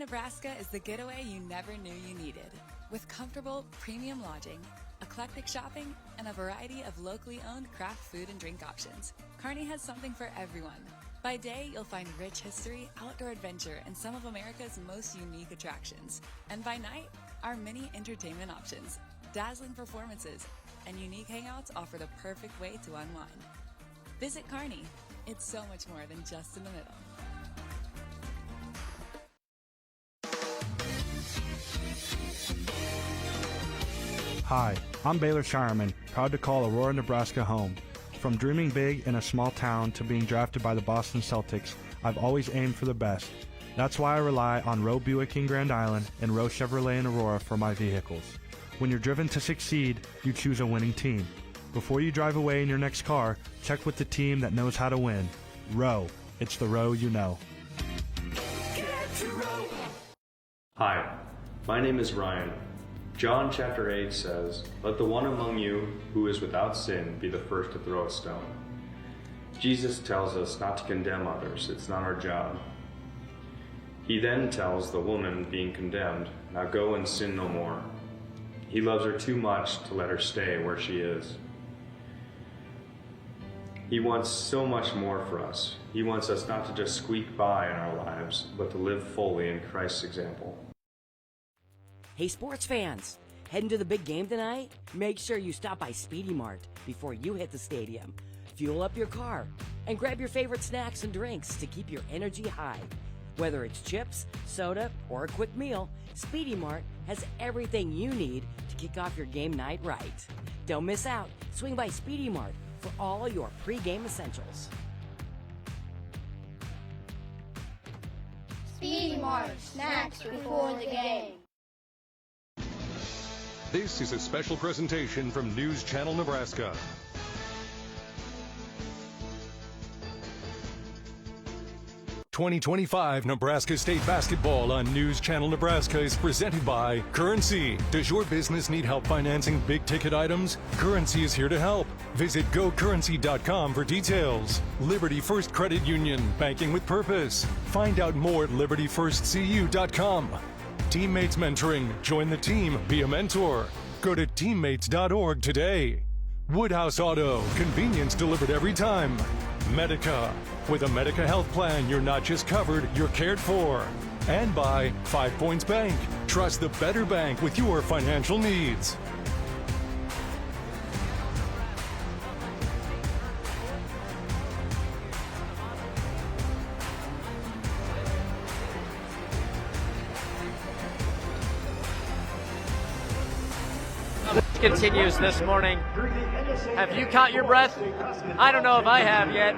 Nebraska is the getaway you never knew you needed. With comfortable, premium lodging, eclectic shopping, and a variety of locally owned craft food and drink options, Kearney has something for everyone. By day, you'll find rich history, outdoor adventure, and some of America's most unique attractions. And by night, our many entertainment options, dazzling performances, and unique hangouts offer the perfect way to unwind. Visit Kearney. It's so much more than just in the middle. Hi, I'm Baylor Shireman, proud to call Aurora, Nebraska home. From dreaming big in a small town to being drafted by the Boston Celtics, I've always aimed for the best. That's why I rely on Roe Buick in Grand Island and Roe Chevrolet in Aurora for my vehicles. When you're driven to succeed, you choose a winning team. Before you drive away in your next car, check with the team that knows how to win. Roe, it's the Roe you know. Hi, my name is Ryan. John chapter 8 says, "Let the one among you who is without sin be the first to throw a stone." Jesus tells us not to condemn others. It's not our job. He then tells the woman being condemned, "Now go and sin no more." He loves her too much to let her stay where she is. He wants so much more for us. He wants us not to just squeak by in our lives, but to live fully in Christ's example. Hey sports fans, heading to the big game tonight? Make sure you stop by Speedy Mart before you hit the stadium. Fuel up your car and grab your favorite snacks and drinks to keep your energy high. Whether it's chips, soda, or a quick meal, Speedy Mart has everything you need to kick off your game night right. Don't miss out. Swing by Speedy Mart for all your pre-game essentials. Speedy Mart, snacks before the game. This is a special presentation from News Channel Nebraska. '25 Nebraska State Basketball on News Channel Nebraska is presented by Currency. Does your business need help financing big-ticket items? Currency is here to help. Visit gocurrency.com for details. Liberty First Credit Union, banking with purpose. Find out more at libertyfirstcu.com. Teammates Mentoring. Join the team. Be a mentor. Go to teammates.org today. Woodhouse Auto. Convenience delivered every time. Medica. With a Medica health plan, you're not just covered, you're cared for. And by 5 Points Bank. Trust the better bank with your financial needs. Continues this morning. Have you caught your breath? I don't know if I have yet.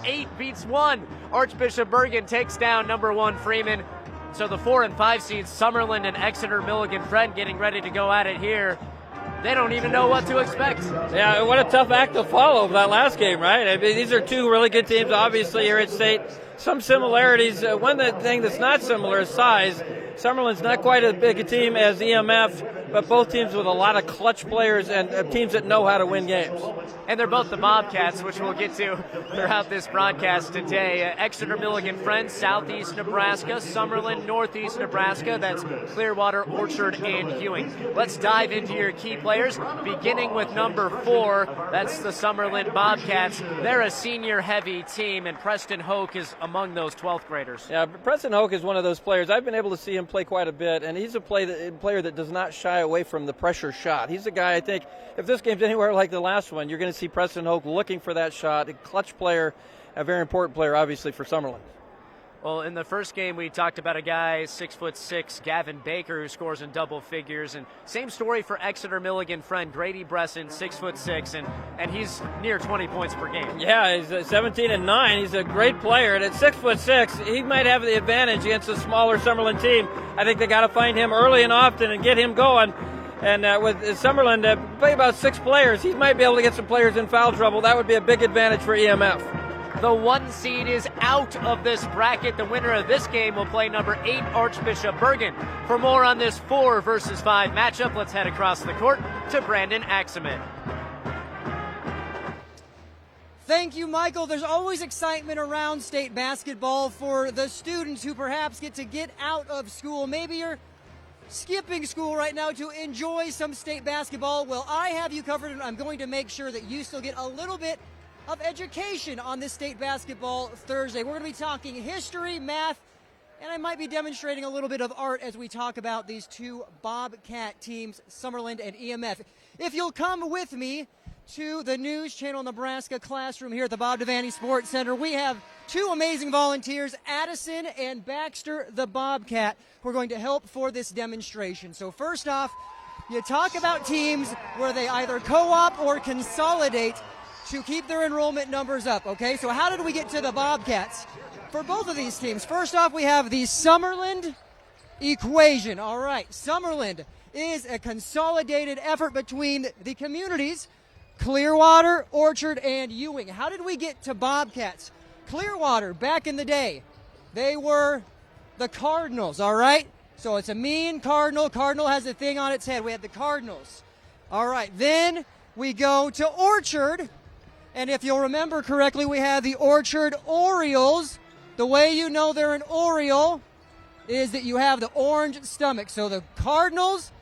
8 beats 1. Archbishop Bergen takes down number 1 Freeman. So the 4 and 5 seeds, Summerland and Exeter Milligan Friend, getting ready to go at it here. They don't even know what to expect. Yeah, what a tough act to follow that last game, right? I mean, these are two really good teams, obviously, here at State. Some similarities. One thing that's not similar is size. Summerland's not quite as big a team as EMF, but both teams with a lot of clutch players and teams that know how to win games. And they're both the Bobcats, which we'll get to throughout this broadcast today. Exeter Milligan Friends, southeast Nebraska. Summerland, northeast Nebraska. That's Clearwater, Orchard, and Ewing. Let's dive into your key players, beginning with number 4. That's the Summerland Bobcats. They're a senior-heavy team, and Preston Hoke is among those 12th graders. Yeah, Preston Hoke is one of those players. I've been able to see him play quite a bit, and he's a player that does not shy away from the pressure shot. He's a guy, I think, if this game's anywhere like the last one, you're going to see Preston Hoke looking for that shot. A clutch player, a very important player, obviously, for Summerland. Well, in the first game, we talked about a guy, 6'6", Gavin Baker, who scores in double figures. And same story for Exeter Milligan Friend, Grady Bresson, 6'6", and he's near 20 points per game. Yeah, he's 17 and 9. He's a great player. And at 6'6", he might have the advantage against a smaller Summerland team. I think they got to find him early and often and get him going. And with Summerland, play about 6 players. He might be able to get some players in foul trouble. That would be a big advantage for EMF. The 1 seed is out of this bracket. The winner of this game will play number 8, Archbishop Bergen. For more on this 4 versus 5 matchup, let's head across the court to Brandon Axeman. Thank you, Michael. There's always excitement around state basketball for the students who perhaps get to get out of school. Maybe you're skipping school right now to enjoy some state basketball. Well, I have you covered, and I'm going to make sure that you still get a little bit of education on this state basketball Thursday. We're going to be talking history, math, and I might be demonstrating a little bit of art as we talk about these two Bobcat teams, Summerland and EMF. If you'll come with me to the News Channel Nebraska classroom here at the Bob Devaney Sports Center, we have two amazing volunteers, Addison and Baxter the Bobcat, who are going to help for this demonstration. So first off, you talk about teams where they either co-op or consolidate to keep their enrollment numbers up, okay? So how did we get to the Bobcats? For both of these teams, first off, we have the Summerland equation. All right, Summerland is a consolidated effort between the communities Clearwater, Orchard, and Ewing. How did we get to Bobcats? Clearwater, back in the day, they were the Cardinals, all right? So it's a mean Cardinal. Cardinal has a thing on its head. We had the Cardinals. All right, then we go to Orchard, and if you'll remember correctly, we have the Orchard Orioles. The way you know they're an Oriole is that you have the orange stomach. So the Cardinals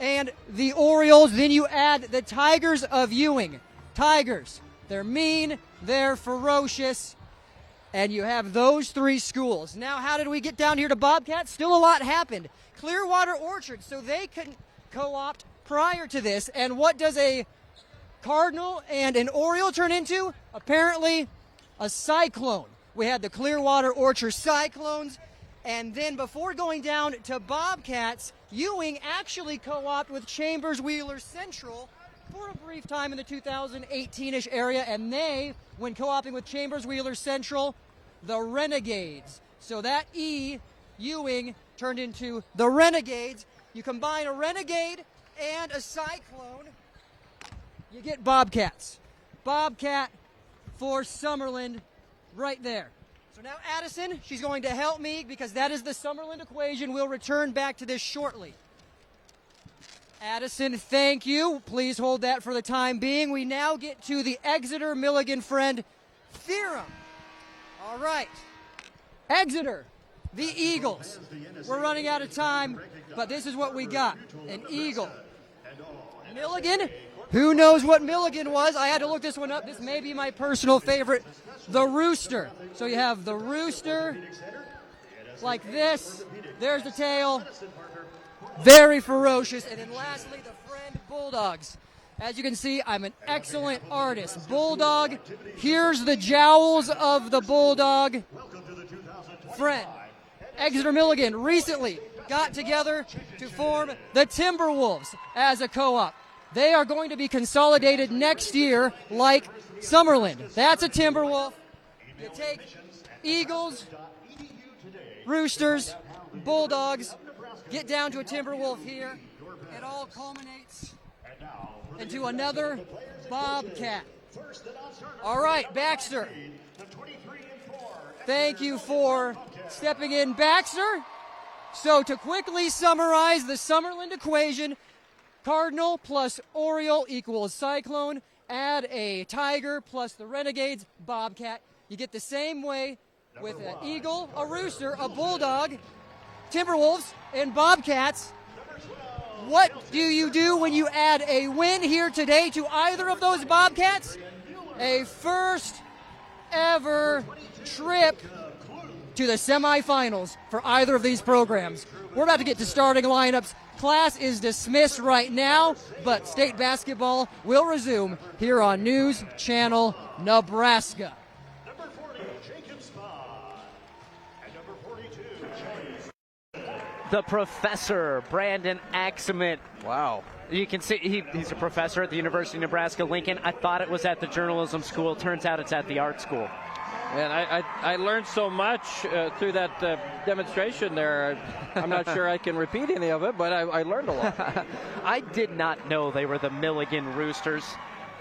and the Orioles, then you add the Tigers of Ewing. Tigers, they're mean, they're ferocious, and you have those three schools. Now, how did we get down here to Bobcats? Still a lot happened. Clearwater Orchard, so they couldn't co-opt prior to this, and what does a Cardinal and an Oriole turn into? Apparently, a cyclone. We had the Clearwater Orchard Cyclones, and then before going down to Bobcats, Ewing actually co-opted with Chambers Wheeler Central for a brief time in the 2018-ish area, and they, when co-opting with Chambers Wheeler Central, the Renegades. So that Ewing turned into the Renegades. You combine a Renegade and a Cyclone, you get Bobcats. Bobcat for Summerland right there. So now Addison, she's going to help me because that is the Summerland equation. We'll return back to this shortly. Addison, thank you. Please hold that for the time being. We now get to the Exeter Milligan Friend theorem. All right. Exeter, the Eagles. We're running out of time, but this is what we got. An eagle. Milligan, who knows what Milligan was? I had to look this one up. This may be my personal favorite. The rooster. So you have the rooster like this. There's the tail. Very ferocious. And then lastly, the friend bulldogs. As you can see, I'm an excellent artist. Bulldog. Here's the jowls of the bulldog. Friend. Exeter Milligan recently got together to form the Timberwolves as a co-op. They are going to be consolidated next year like Summerland. That's a Timberwolf. You take Eagles, Roosters, Bulldogs, get down to a Timberwolf here. It all culminates into another Bobcat. All right, Baxter. Thank you for stepping in, Baxter. So to quickly summarize the Summerland equation, Cardinal plus Oriole equals Cyclone. Add a Tiger plus the Renegades, Bobcat. You get the same way with an Eagle, a Rooster, a Bulldog, Timberwolves, and Bobcats. What do you do when you add a win here today to either of those Bobcats? A first ever trip to the semifinals for either of these programs. We're about to get to starting lineups. Class is dismissed right now, but state basketball will resume here on News Channel Nebraska. Number 40, Jacob Spa. And number 42, The professor, Brandon Axement. Wow. You can see he's a professor at the University of Nebraska-Lincoln. I thought it was at the journalism school. Turns out it's at the art school. And I learned so much through that demonstration there. I'm not sure I can repeat any of it, but I learned a lot. I did not know they were the Milligan Roosters.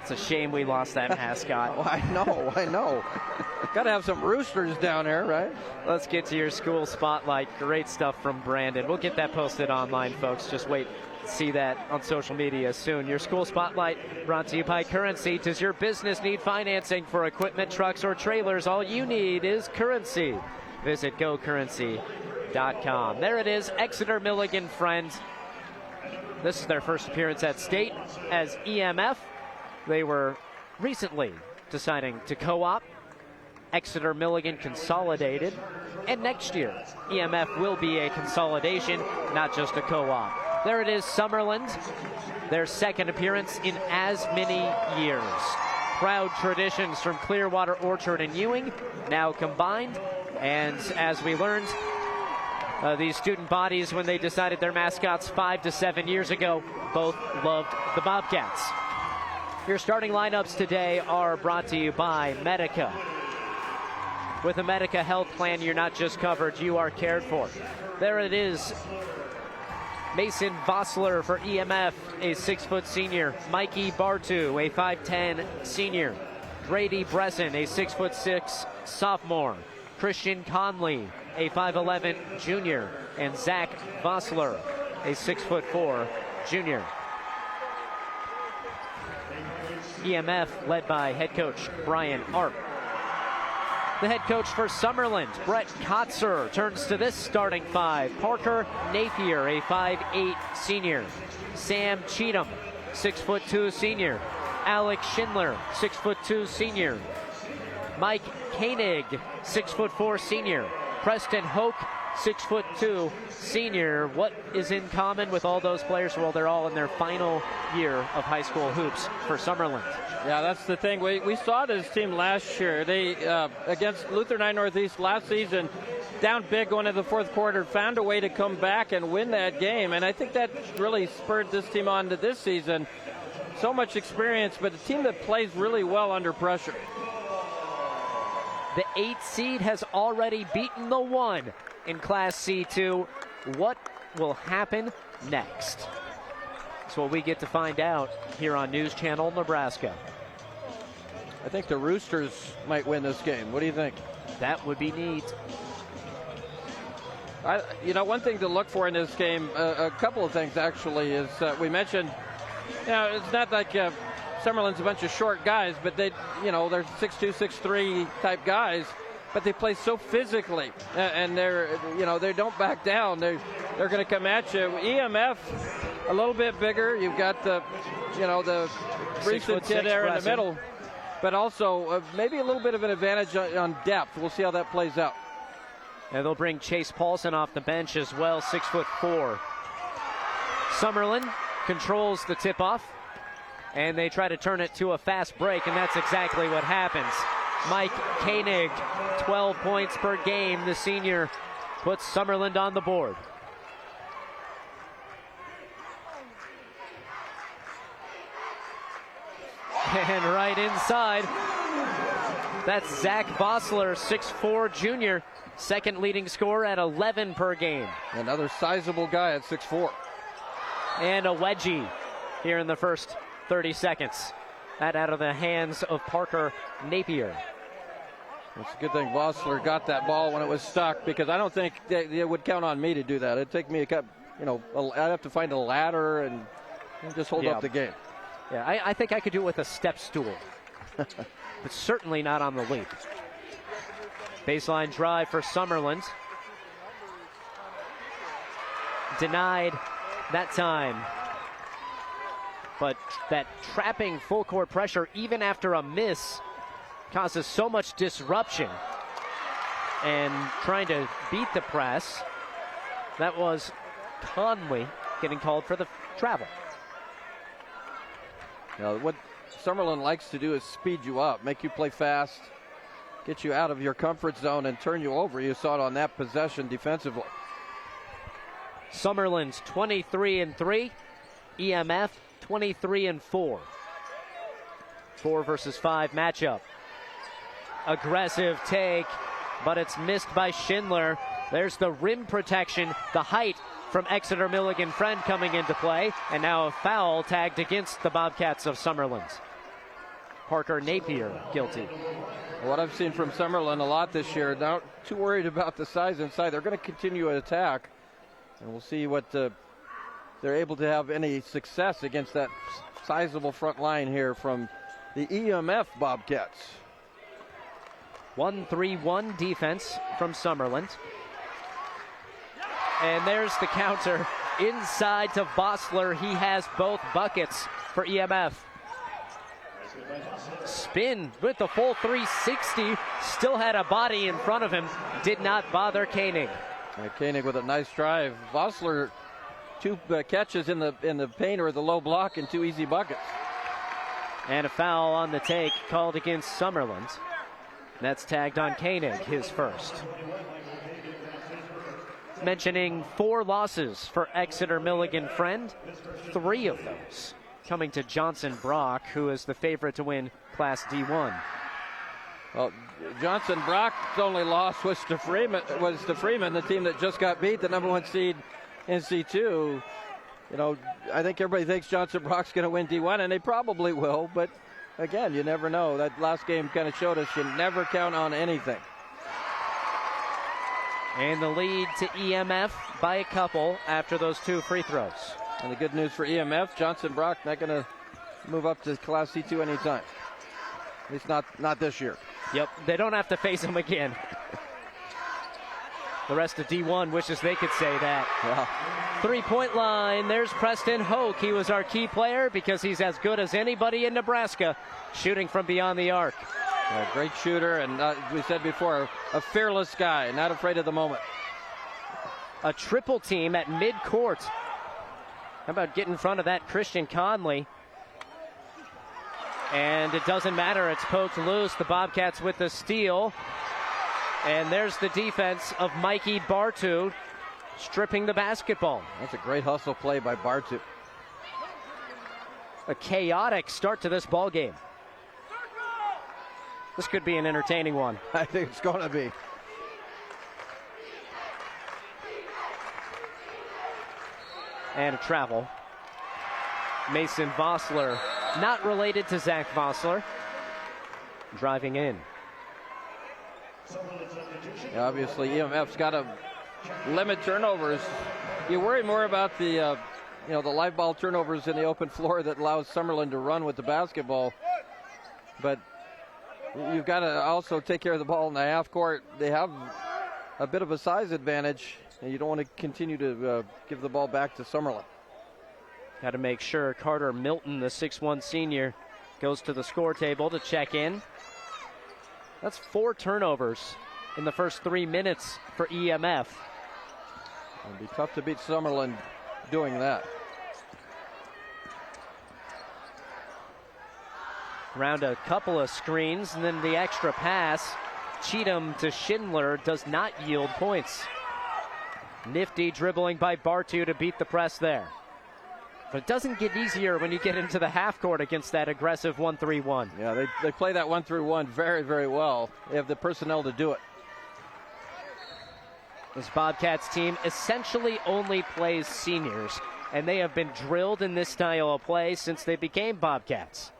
It's a shame we lost that mascot. I know. Got to have some roosters down there, right? Let's get to your school spotlight. Great stuff from Brandon. We'll get that posted online, folks. Just wait to see that on social media soon. Your school spotlight brought to you by Currency. Does your business need financing for equipment, trucks, or trailers? All you need is Currency. Visit gocurrency.com. There it is, Exeter Milligan Friends. This is their first appearance at state as EMF. They were recently deciding to co-op. Exeter Milligan consolidated, and next year EMF will be a consolidation, not just a co-op. There it is, Summerland, their second appearance in as many years. Proud traditions from Clearwater, Orchard, and Ewing now combined, and as we learned, these student bodies, when they decided their mascots 5 to 7 years ago, both loved the Bobcats. Your starting lineups today are brought to you by Medica. With a Medica health plan, you're not just covered, you are cared for. There it is. Mason Vossler for EMF, a 6-foot senior. Mikey Bartu, a 5'10 senior. Grady Bresson, a 6'6" sophomore. Christian Conley, a 5'11 junior. And Zach Vossler, a 6'4" junior. EMF led by head coach Brian Arp. The head coach for Summerland, Brett Kotzer, turns to this starting five. Parker Napier, a 5'8 senior. Sam Cheatham, 6'2 senior. Alex Schindler, 6'2 senior. Mike Koenig, 6'4 senior. Preston Hoke, 6'2 senior. What is in common with all those players? Well, they're all in their final year of high school hoops for Summerland. Yeah, that's the thing. We saw this team last year. They, against Luther 9 Northeast last season, down big going into the fourth quarter, found a way to come back and win that game. And I think that really spurred this team on to this season. So much experience, but a team that plays really well under pressure. The 8 seed has already beaten the 1 in Class C2. What will happen next? That's what we get to find out here on News Channel Nebraska. I think the Roosters might win this game. What do you think? That would be neat. One thing to look for in this game, a couple of things actually, is we mentioned, it's not like Summerland's a bunch of short guys, but they're 6'2", 6'3" type guys, but they play so physically, and they don't back down. They're going to come at you. EMF, a little bit bigger. You've got the recent kid there in the middle, but also maybe a little bit of an advantage on depth. We'll see how that plays out. And they'll bring Chase Paulson off the bench as well, 6'4". Summerland controls the tip-off, and they try to turn it to a fast break, and that's exactly what happens. Mike Koenig, 12 points per game. The senior puts Summerland on the board. And right inside, that's Zach Vossler, 6'4 junior, second leading scorer at 11 per game. Another sizable guy at 6'4. And a wedgie here in the first 30 seconds. That out of the hands of Parker Napier. It's a good thing Vossler got that ball when it was stuck, because I don't think they would count on me to do that. It'd take me I'd have to find a ladder and just hold up the game. Yeah, I think I could do it with a step stool, but certainly not on the leap. Baseline drive for Summerland. Denied that time. But that trapping full court pressure, even after a miss, causes so much disruption. And trying to beat the press, that was Conley getting called for the travel. What Summerland likes to do is speed you up, make you play fast, get you out of your comfort zone, and turn you over. You saw it on that possession defensively. Summerland's 23-3, EMF 23-4. 4 versus 5 matchup. Aggressive take, but it's missed by Schindler. There's the rim protection, the height from Exeter Milligan Friend coming into play, and now a foul tagged against the Bobcats of Summerland. Parker Napier guilty. What I've seen from Summerland a lot this year, not too worried about the size inside. They're going to continue to attack, and we'll see what they're able to have any success against that sizable front line here from the EMF Bobcats. 1-3-1 defense from Summerland. And there's the counter inside to Vossler. He has both buckets for EMF. Spin with the full 360. Still had a body in front of him. Did not bother Koenig. Koenig with a nice drive. Vossler, 2 catches in the paint or the low block and 2 easy buckets. And a foul on the take called against Summerland. That's tagged on Koenig, his first. Mentioning 4 losses for Exeter Milligan Friend, 3 of those coming to Johnson Brock, who is the favorite to win Class D1. Well, Johnson Brock's only loss was to Freeman, the team that just got beat, the #1 seed in C2. You know, I think everybody thinks Johnson Brock's going to win D1, and they probably will, but again, you never know. That last game kind of showed us you never count on anything. And the lead to EMF by a couple after those 2 free throws. And the good news for EMF, Johnson Brock not going to move up to Class C2 anytime. At least not this year. Yep, they don't have to face him again. The rest of D1 wishes they could say that. Yeah. 3-point line, there's Preston Hoke. He was our key player because he's as good as anybody in Nebraska shooting from beyond the arc. Yeah, great shooter, and we said before, a fearless guy, not afraid of the moment. A triple team at midcourt. How about getting in front of that Christian Conley? And it doesn't matter, it's poked loose. The Bobcats with the steal. And there's the defense of Mikey Bartu stripping the basketball. That's a great hustle play by Bartu. A chaotic start to this ball game. This could be an entertaining one. I think it's going to be. And a travel. Mason Vossler, not related to Zach Vossler, driving in. Obviously, EMF's got to limit turnovers. You worry more about the the live ball turnovers in the open floor that allows Summerland to run with the basketball. But you've got to also take care of the ball in the half court. They have a bit of a size advantage, and you don't want to continue to give the ball back to Summerland. Got to make sure Carter Milton, the 6'1 senior, goes to the score table to check in. That's 4 turnovers in the first 3 minutes for EMF. It'll be tough to beat Summerland doing that. Around a couple of screens, and then the extra pass. Cheatham to Schindler does not yield points. Nifty dribbling by Bartu to beat the press there. But it doesn't get easier when you get into the half court against that aggressive 1-3-1. Yeah, they play that 1-3-1 very, very well. They have the personnel to do it. This Bobcats team essentially only plays seniors, and they have been drilled in this style of play since they became Bobcats.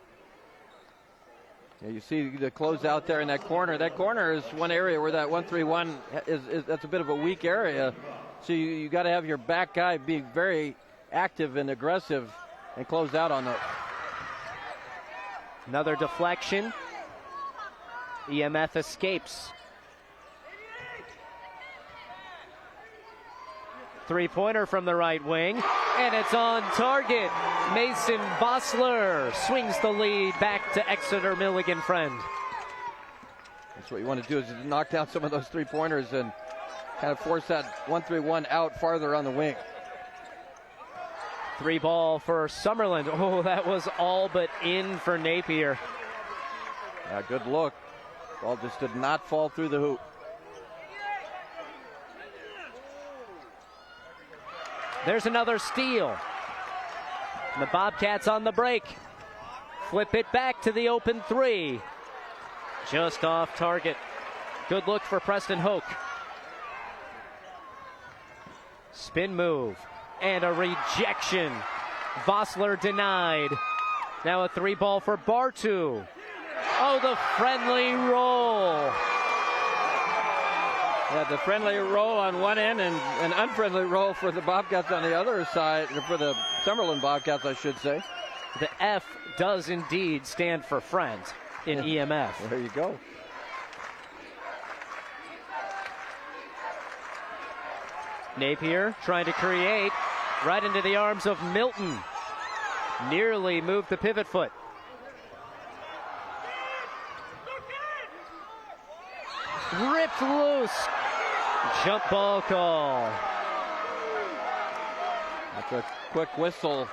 Yeah, you see the close out there in that corner. That corner is one area where that 1-3-1 is that's a bit of a weak area. So you got to have your back guy be very active and aggressive and close out on those. Another deflection. EMF escapes. 3-pointer from the right wing, and it's on target. Mason Vossler swings the lead back to Exeter Milligan Friend. That's what you want to do, is knock down some of those 3-pointers and kind of force that 1-3-1 out farther on the wing. 3 ball for Summerland. Oh, that was all but in for Napier. Yeah, good look. Ball just did not fall through the hoop. There's another steal. And the Bobcats on the break. Flip it back to the open 3. Just off target. Good look for Preston Hoke. Spin move. And a rejection. Vossler denied. Now a 3 ball for Bartu. Oh, the friendly roll. Yeah, the friendly roll on one end and an unfriendly roll for the Bobcats on the other side, or for the Summerland Bobcats, I should say. The F does indeed stand for friend in EMF. There you go. Napier trying to create right into the arms of Milton. Nearly moved the pivot foot. Ripped loose. Jump ball call. That's a quick whistle.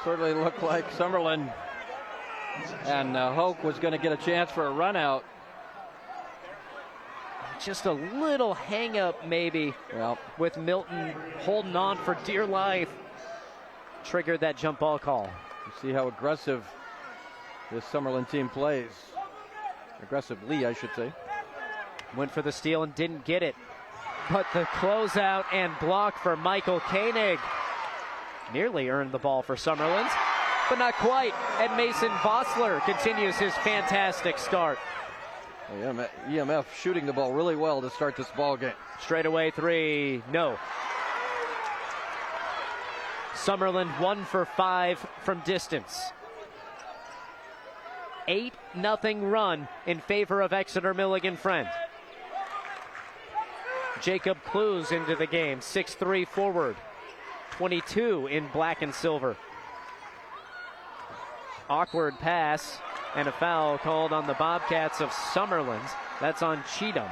Certainly looked like Summerland and Hoke was going to get a chance for a run out. Just a little hang up maybe with Milton holding on for dear life. Triggered that jump ball call. You see how aggressive this Summerland team plays. Aggressively, I should say. Went for the steal and didn't get it. But the closeout and block for Michael Koenig nearly earned the ball for Summerland, but not quite. And Mason Vossler continues his fantastic start. EMF shooting the ball really well to start this ball game. Straightaway three, no. Summerland 1 for 5 from distance. 8-0 run in favor of Exeter Milligan Friend. Jacob Clues into the game, 6'3" forward, 22 in black and silver. Awkward pass and a foul called on the Bobcats of Summerland. That's on Cheatham.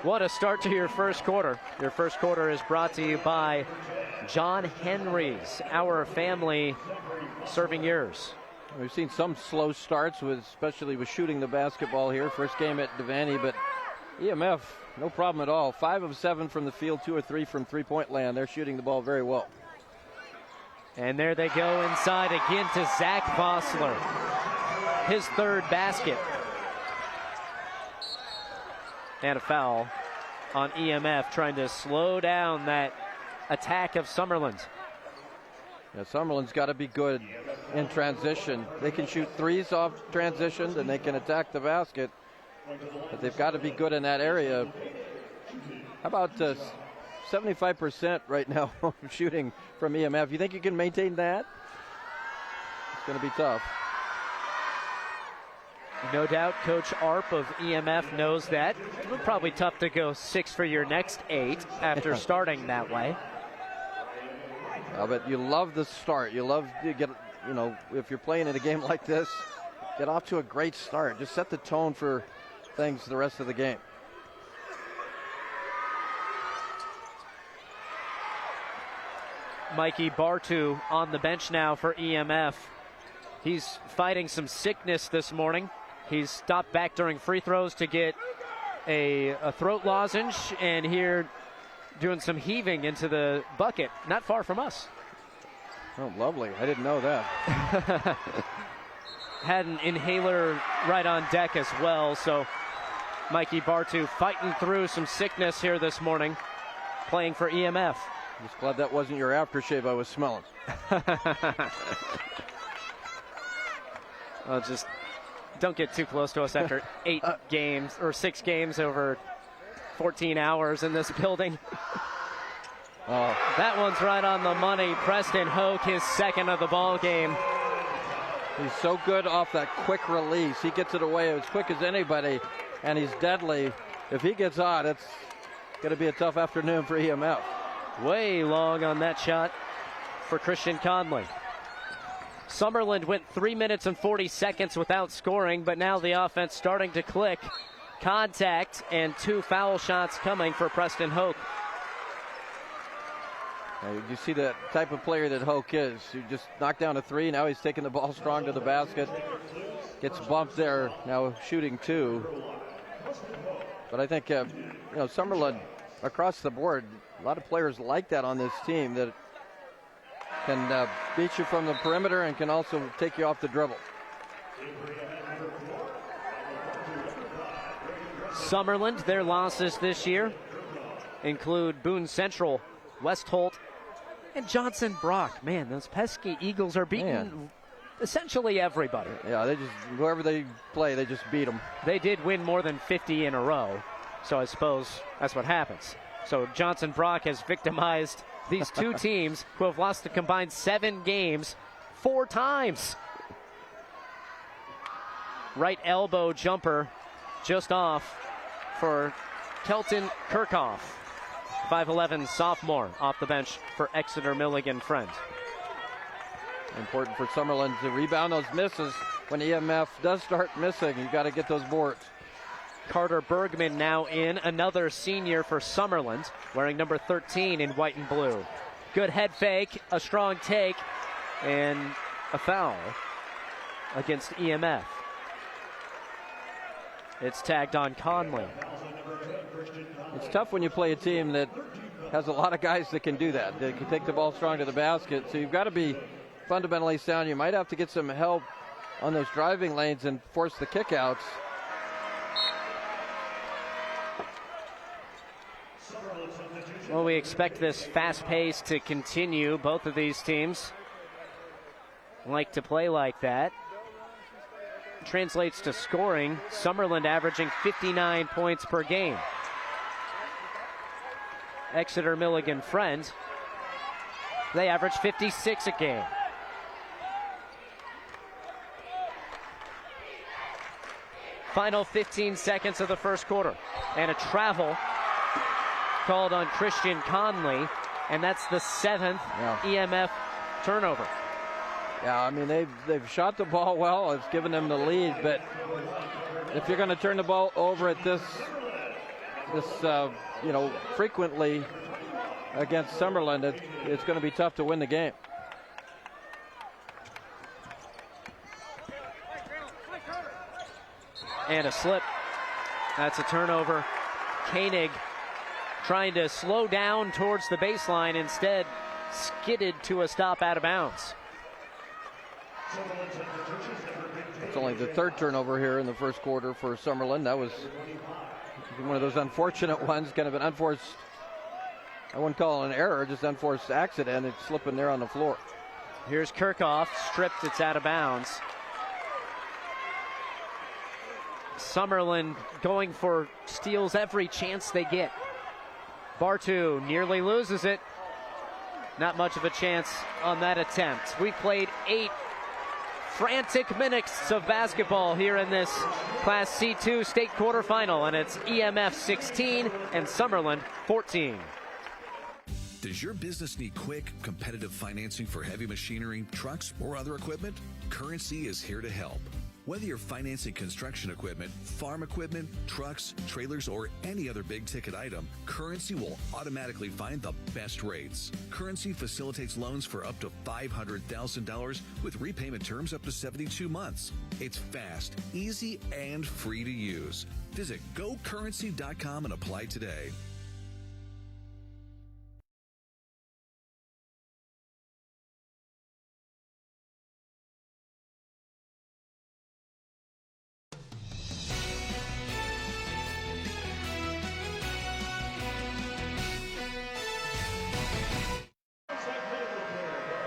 What a start to your first quarter. Your first quarter is brought to you by John Henry's, our family serving yours. We've seen some slow starts, especially with shooting the basketball here. First game at Devaney, but EMF, no problem at all. 5 of 7 from the field, 2 or 3 from three-point land. They're shooting the ball very well. And there they go inside again to Zach Vossler. His third basket. And a foul on EMF, trying to slow down that attack of Summerland. Yeah, Summerland's got to be good in transition. They can shoot threes off transition, and they can attack the basket. But they've got to be good in that area. How about 75% right now shooting from EMF? You think you can maintain that? It's going to be tough. No doubt Coach Arp of EMF knows that. It's probably tough to go 6 for your next 8 after starting that way. But you love the start. You love to get, if you're playing in a game like this, get off to a great start. Just set the tone for things the rest of the game. Mikey Bartu on the bench now for EMF. He's fighting some sickness this morning. He's stopped back during free throws to get a throat lozenge, and here doing some heaving into the bucket, not far from us. Oh, lovely. I didn't know that. Had an inhaler right on deck as well, so Mikey Bartu fighting through some sickness here this morning, playing for EMF. Just glad that wasn't your aftershave I was smelling. Well, just don't get too close to us after 8 games or 6 games over 14 hours in this building. Oh. That one's right on the money. Preston Hoke, his second of the ball game. He's so good off that quick release. He gets it away as quick as anybody, and he's deadly. If he gets hot, it's going to be a tough afternoon for EMF. Way long on that shot for Christian Conley. Summerland went 3 minutes and 40 seconds without scoring, but now the offense starting to click. Contact and 2 foul shots coming for Preston Hoke. You see the type of player that Hoke is. You just knocked down a 3. Now he's taking the ball strong to the basket. Gets bumped there. Now shooting 2. But I think, Summerland across the board, a lot of players like that on this team that can beat you from the perimeter and can also take you off the dribble. Summerland, their losses this year. include Boone Central, West Holt, and Johnson Brock. Man, those pesky Eagles are beating essentially everybody. Yeah, they just, whoever they play, they just beat them. They did win more than 50 in a row, so I suppose that's what happens. So Johnson Brock has victimized these two teams who have lost a combined 7 games 4 times. Right elbow jumper just off for Kelton Kirchhoff, 5'11" sophomore, off the bench for Exeter Milligan Friend. Important for Summerland to rebound those misses. When EMF does start missing, you got to get those boards. Carter Bergman now in, another senior for Summerland, wearing number 13 in white and blue. Good head fake, a strong take, and a foul against EMF. It's tagged on Conley. It's tough when you play a team that has a lot of guys that can do that. They can take the ball strong to the basket, so you've got to be fundamentally sound. You might have to get some help on those driving lanes and force the kickouts. Well, we expect this fast pace to continue. Both of these teams like to play like that. Translates to scoring. Summerland averaging 59 points per game. Exeter Milligan Friend, they average 56 a game. Final 15 seconds of the first quarter. And a travel called on Christian Conley, and that's the 7th EMF turnover. Yeah, I mean, they've shot the ball well. It's given them the lead, but if you're going to turn the ball over at this frequently against Summerland, it's going to be tough to win the game. And a slip. That's a turnover. Koenig trying to slow down towards the baseline, instead skidded to a stop out of bounds. It's only the 3rd turnover here in the first quarter for Summerland. That was one of those unfortunate ones, kind of an unforced, I wouldn't call it an error, just unforced accident. It's slipping there on the floor. Here's Kirchhoff, stripped, it's out of bounds. Summerland going for steals every chance they get. Bartu nearly loses it. Not much of a chance on that attempt. We've played 8 frantic minutes of basketball here in this Class C2 state quarterfinal, and it's EMF 16 and Summerland 14. Does your business need quick, competitive financing for heavy machinery, trucks, or other equipment? Currency is here to help. Whether you're financing construction equipment, farm equipment, trucks, trailers, or any other big-ticket item, Currency will automatically find the best rates. Currency facilitates loans for up to $500,000 with repayment terms up to 72 months. It's fast, easy, and free to use. Visit GoCurrency.com and apply today.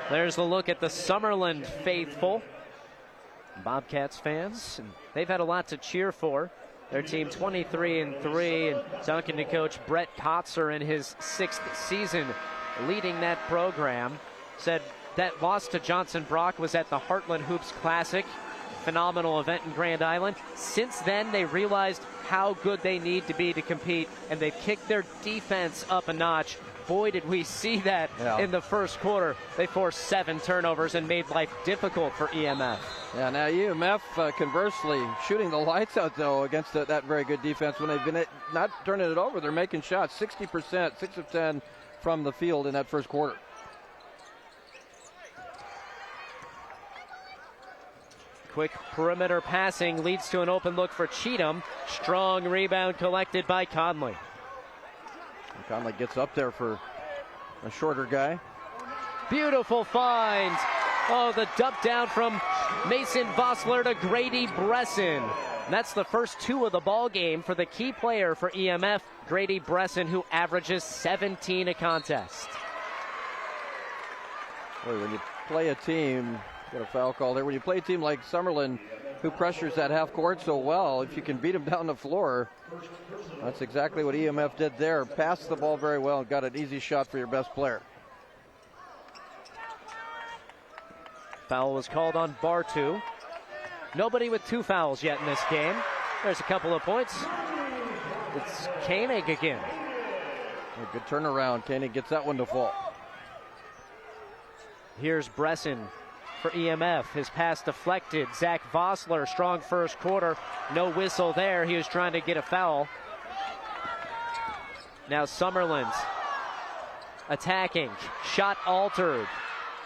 There's a look at the Summerland faithful, Bobcats fans, and they've had a lot to cheer for. Their team 23-3, and talking to Coach Brett Kotzer in his 6th season leading that program, said that loss to Johnson Brock was at the Heartland Hoops Classic, phenomenal event in Grand Island. Since then, they realized how good they need to be to compete, and they've kicked their defense up a notch. Boy, did we see that in the first quarter. They forced 7 turnovers and made life difficult for EMF. Yeah, now EMF, conversely, shooting the lights out, though, against that very good defense. When they've been not turning it over, they're making shots. 60%, 6 of 10 from the field in that first quarter. Quick perimeter passing leads to an open look for Cheatham. Strong rebound collected by Conley. Conley gets up there for a shorter guy. Beautiful find. Oh, the dump down from Mason Vossler to Grady Bresson. And that's the first 2 of the ball game for the key player for EMF, Grady Bresson, who averages 17 a contest. Boy, when you play a team, got a foul call there. When you play a team like Summerland, who pressures that half court so well, if you can beat them down the floor, that's exactly what EMF did there. Passed the ball very well and got an easy shot for your best player. Foul was called on Bartu. Nobody with 2 fouls yet in this game. There's a couple of points. It's Koenig again. A good turnaround. Koenig gets that one to fall. Here's Bresson for EMF. His pass deflected. Zach Vossler, strong first quarter. No whistle there. He was trying to get a foul. Now Summerland attacking. Shot altered.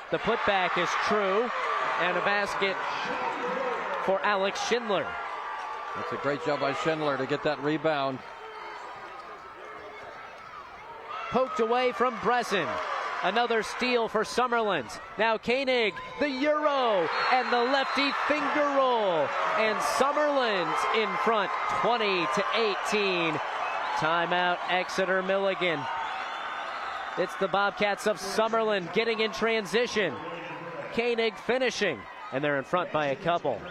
The putback is true. And a basket for Alex Schindler. That's a great job by Schindler to get that rebound. Poked away from Bresson. Another steal for Summerland. Now Koenig, the Euro, and the lefty finger roll. And Summerland in front, 20-18. Timeout, Exeter Milligan. It's the Bobcats of Summerland getting in transition. Koenig finishing, and they're in front by a couple.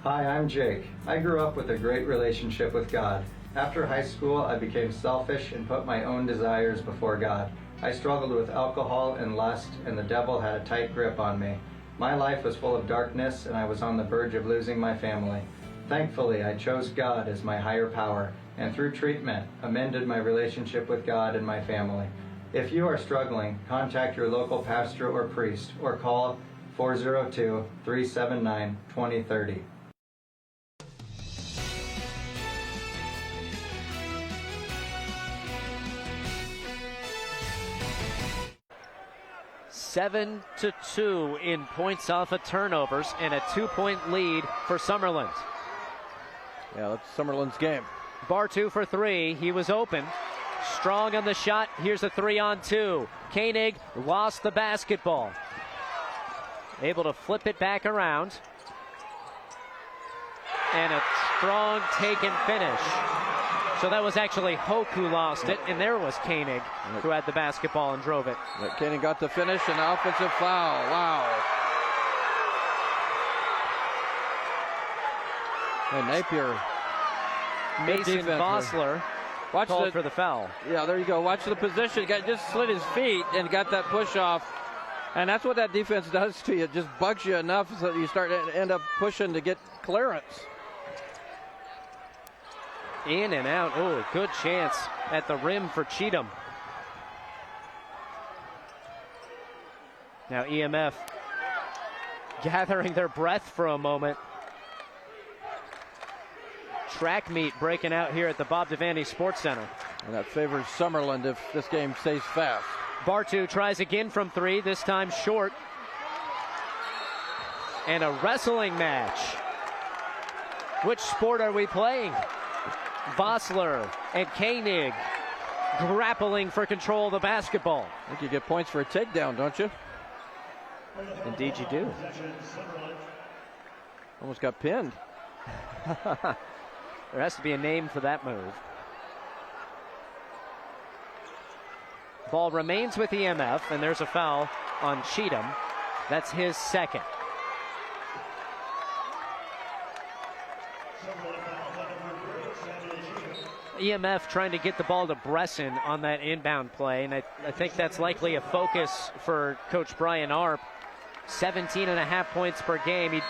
Hi, I'm Jake. I grew up with a great relationship with God. After high school, I became selfish and put my own desires before God. I struggled with alcohol and lust, and the devil had a tight grip on me. My life was full of darkness, and I was on the verge of losing my family. Thankfully, I chose God as my higher power, and through treatment, amended my relationship with God and my family. If you are struggling, contact your local pastor or priest, or call 402-379-2030. Seven to 2 in points off of turnovers and a 2-point lead for Summerland. Yeah, that's Summerland's game. Bartu for 3. He was open. Strong on the shot. Here's a 3-on-2. Koenig lost the basketball. Able to flip it back around. And a strong take and finish. So that was actually Hoke who lost it, and there was Koenig who had the basketball and drove it. Koenig got the finish and an offensive foul. Wow. And Napier. Mason Vossler called for the foul. Yeah, there you go. Watch the position. Just slid his feet and got that push off. And that's what that defense does to you. It just bugs you enough so that you start to end up pushing to get clearance. In and out. Oh, good chance at the rim for Cheatham. Now EMF gathering their breath for a moment. Track meet breaking out here at the Bob Devaney Sports Center. And that favors Summerland if this game stays fast. Bartu tries again from 3, this time short. And a wrestling match. Which sport are we playing? Vossler and Koenig grappling for control of the basketball. I think you get points for a takedown, don't you? Indeed you do. Almost got pinned. There has to be a name for that move. Ball remains with EMF, and there's a foul on Cheatham. That's his second. EMF trying to get the ball to Bresson on that inbound play, and I think that's likely a focus for Coach Brian Arp. 17.5 points per game. He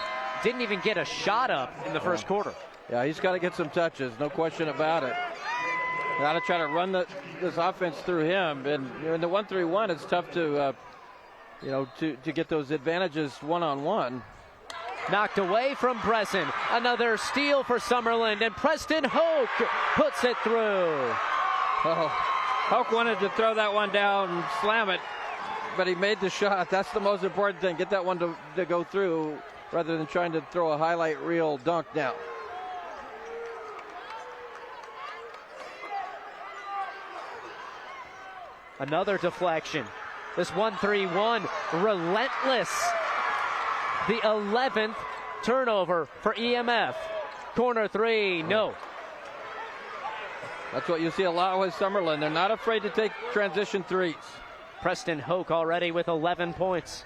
didn't even get a shot up in the first quarter. Yeah, he's got to get some touches, no question about it. Got to try to run this offense through him. And in the 1-3-1, it's tough to, to get those advantages one-on-one. Knocked away from Bresson. Another steal for Summerland, and Preston Hoke puts it through. Oh, Hoke wanted to throw that one down and slam it, but he made the shot. That's the most important thing. Get that one to go through rather than trying to throw a highlight reel dunk down. Another deflection. This 1-3-1, relentless. The 11th turnover for EMF. Corner three, no. That's what you see a lot with Summerland. They're not afraid to take transition threes. Preston Hoke already with 11 points.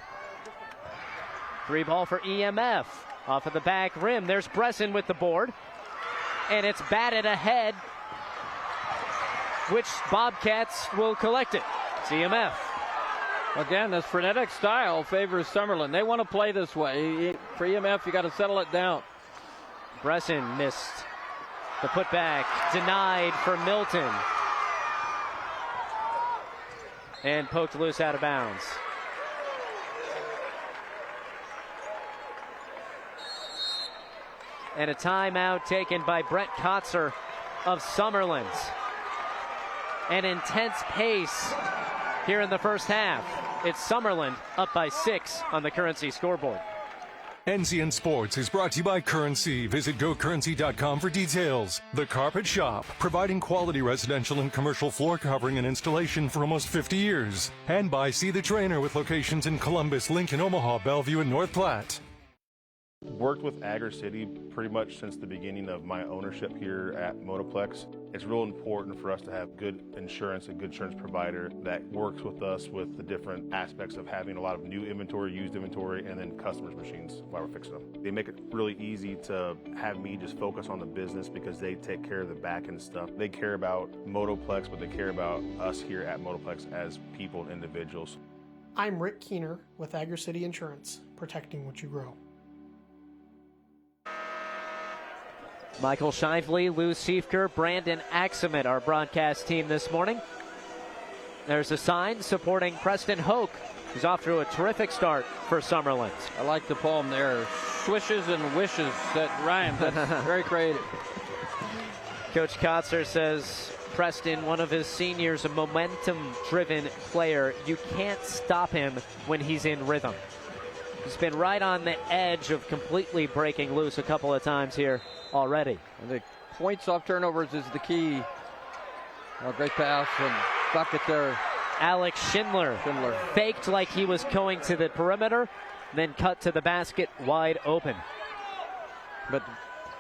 Three ball for EMF. Off of the back rim. There's Bresson with the board. And it's batted ahead, which Bobcats will collect it. It's EMF. Again, this frenetic style favors Summerland. They want to play this way. For EMF, you got to settle it down. Bresson missed the putback. Denied for Milton. And poked loose out of bounds. And a timeout taken by Brett Kotzer of Summerland. An intense pace here in the first half. It's Summerland up by 6 on the Currency scoreboard. NCN Sports is brought to you by Currency. Visit GoCurrency.com for details. The Carpet Shop, providing quality residential and commercial floor covering and installation for almost 50 years. And by See the Trainer with locations in Columbus, Lincoln, Omaha, Bellevue, and North Platte. Worked with Agri City pretty much since the beginning of my ownership here at Motoplex. It's real important for us to have good insurance, a good insurance provider that works with us with the different aspects of having a lot of new inventory, used inventory, and then customers' machines while we're fixing them. They make it really easy to have me just focus on the business because they take care of the back end stuff. They care about Motoplex, but they care about us here at Motoplex as people and individuals. I'm Rick Keener with Agri City Insurance, protecting what you grow. Michael Shively, Lou Siefker, Brandon Axemet, our broadcast team this morning. There's a sign supporting Preston Hoke, who's off to a terrific start for Summerland. I like the poem there. Swishes and wishes that rhyme. That's very creative. Coach Kotzer says Preston, one of his seniors, a momentum-driven player. You can't stop him when he's in rhythm. He's been right on the edge of completely breaking loose a couple of times here already. And the points off turnovers is the key. Oh, great pass and bucket there. Alex Schindler faked like he was going to the perimeter, then cut to the basket wide open. But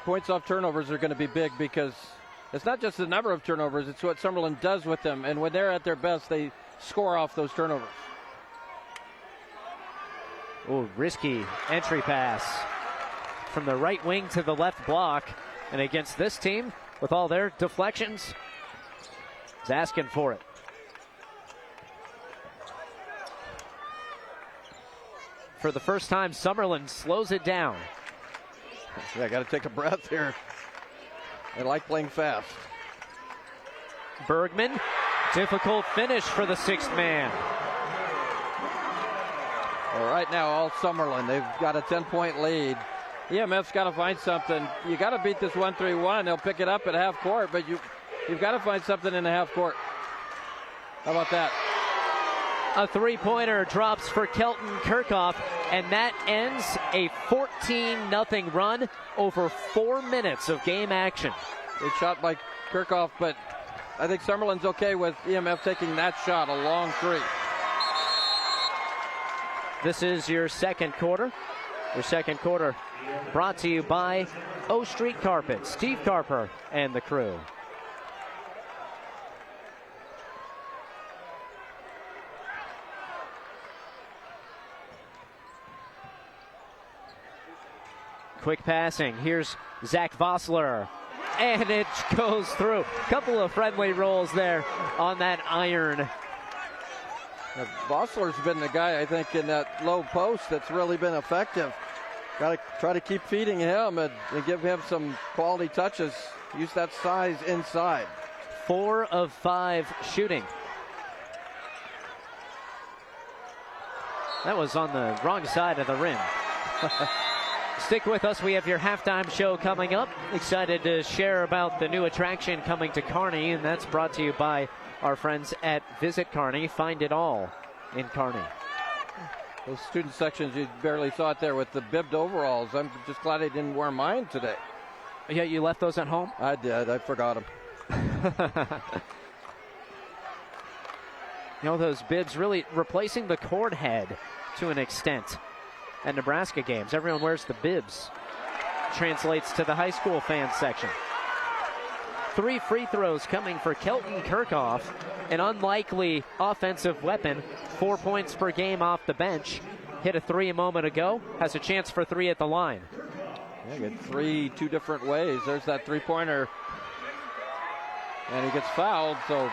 points off turnovers are going to be big because it's not just the number of turnovers, it's what Summerland does with them. And when they're at their best, they score off those turnovers. Oh, risky entry pass from the right wing to the left block. And against this team, with all their deflections, is asking for it. For the first time, Summerland slows it down. Yeah, got to take a breath here. They like playing fast. Bergman, difficult finish for the sixth man. Well, right now, all Summerland, they've got a 10-point lead. EMF's got to find something. You got to beat this 1-3-1. They'll pick it up at half court, but you've got to find something in the half court. How about that? A three-pointer drops for Kelton Kirchhoff, and that ends a 14-0 run over 4 minutes of game action. Good shot by Kirchhoff, but I think Summerland's okay with EMF taking that shot, a long three. This is your second quarter. Your second quarter brought to you by O Street Carpet, Steve Carper and the crew. Quick passing. Here's Zach Vossler. And it goes through. Couple of friendly rolls there on that iron. Vossler's been the guy, I think, in that low post that's really been effective. Got to try to keep feeding him and give him some quality touches. Use that size inside. 4 of 5 shooting. That was on the wrong side of the rim. Stick with us. We have your halftime show coming up. Excited to share about the new attraction coming to Kearney, and that's brought to you by our friends at Visit Kearney. Find it all in Kearney. Those student sections, you barely saw it there with the bibbed overalls. I'm just glad I didn't wear mine today. Yeah, you left those at home? I did. I forgot them. You know, those bibs really replacing the cord head to an extent at Nebraska games. Everyone wears the bibs. translates to the high school fan section. 3 free throws coming for Kelton Kirchhoff, an unlikely offensive weapon. 4 points per game off the bench. Hit a 3 a moment ago. Has a chance for 3 at the line. Yeah, get 3 2 different ways. There's that three-pointer. And he gets fouled, so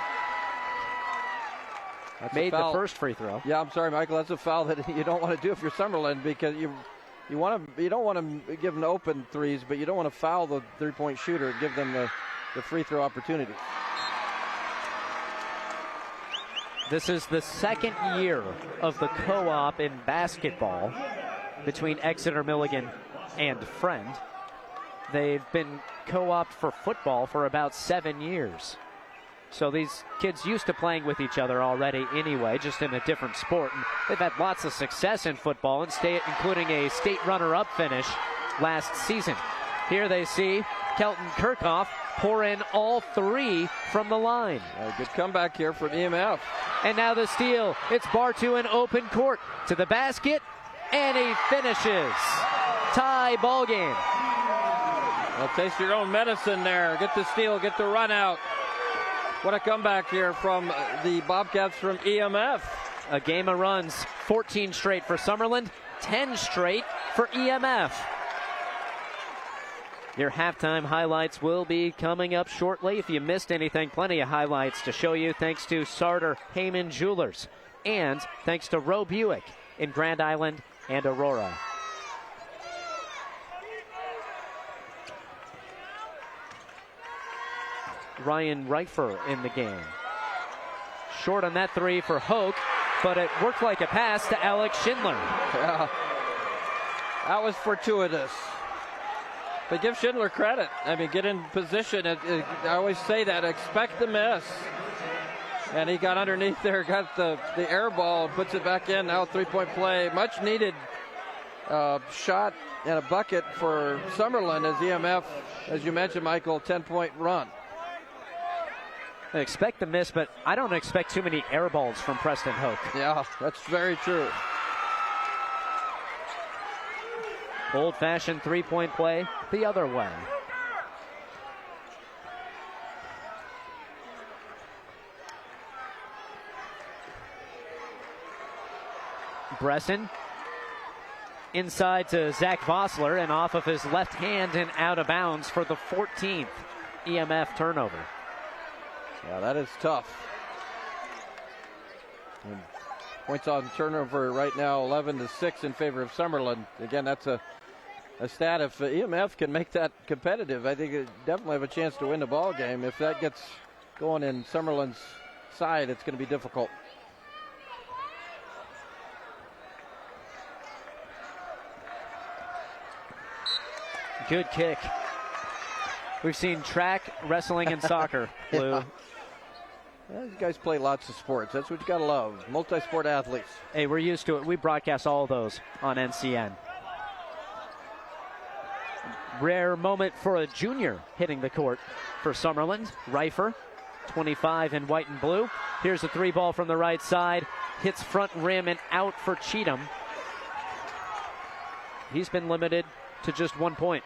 that's made the first free throw. Yeah, I'm sorry, Michael. That's a foul that you don't want to do if you're Summerland, because you don't want to give them open threes, but you don't want to foul the three-point shooter and give them the free throw opportunity. This is the second year of the co-op in basketball between Exeter Milligan and Friend. They've been co-op for football for about 7 years. So these kids used to playing with each other already anyway, just in a different sport. And they've had lots of success in football, including a state runner-up finish last season. Here they see Kelton Kirchhoff pour in all 3 from the line. Good comeback here from EMF. And now the steal. It's Bartu in open court to the basket, and he finishes. Tie ball game. Well, taste your own medicine there. Get the steal, get the run out. What a comeback here from the Bobcats from EMF. A game of runs, 14 straight for Summerland, 10 straight for EMF. Your halftime highlights will be coming up shortly. If you missed anything, plenty of highlights to show you thanks to Sartor Heyman Jewelers and thanks to Roe Buick in Grand Island and Aurora. Ryan Reifer in the game. Short on that 3 for Hoke, but it worked like a pass to Alex Schindler. Yeah, that was fortuitous. But give Schindler credit. I mean, get in position. I always say that, expect the miss. And he got underneath there, got the air ball, puts it back in. Now a three-point play. Much needed shot and a bucket for Summerland as EMF, as you mentioned, Michael, 10-point run. I expect the miss, but I don't expect too many air balls from Preston Hoke. Yeah, that's very true. Old-fashioned three-point play the other way. Bresson inside to Zach Vossler and off of his left hand and out of bounds for the 14th EMF turnover. Yeah, that is tough. And points on turnover right now, 11-6 in favor of Summerland. Again, that's a stat. If EMF can make that competitive, I think it definitely have a chance to win the ball game. If that gets going in Summerland's side, it's going to be difficult. Good kick. We've seen track, wrestling, and soccer, Lou. Yeah. Well, these guys play lots of sports. That's what you got to love. Multi-sport athletes. Hey, we're used to it. We broadcast all of those on NCN. Rare moment for a junior hitting the court for Summerland. Reifer, 25 in white and blue. Here's a 3-ball from the right side. Hits front rim and out for Cheatham. He's been limited to just 1 point.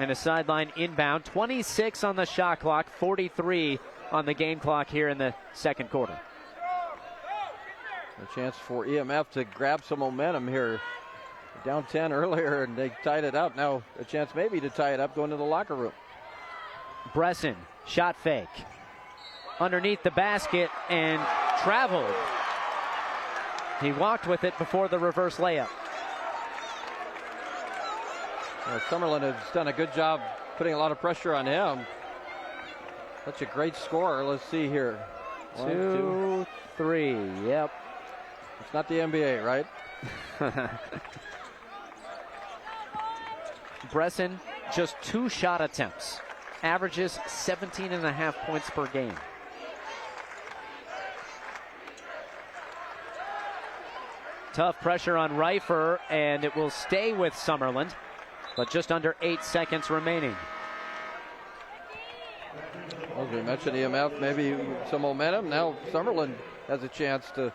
And a sideline inbound. 26 on the shot clock, 43 on the game clock here in the second quarter. A chance for EMF to grab some momentum here. Down 10 earlier, and they tied it up. Now a chance maybe to tie it up going to the locker room. Bresson, shot fake. Underneath the basket and traveled. He walked with it before the reverse layup. Well, Summerland has done a good job putting a lot of pressure on him. Such a great scorer. Let's see here. 1, 2, 3. Yep. It's not the NBA, right? Bresson, just 2 shot attempts. Averages 17.5 points per game. Tough pressure on Reifer, and it will stay with Summerland, but just under 8 seconds remaining. Well, as we mentioned, EMF, maybe some momentum. Now Summerland has a chance to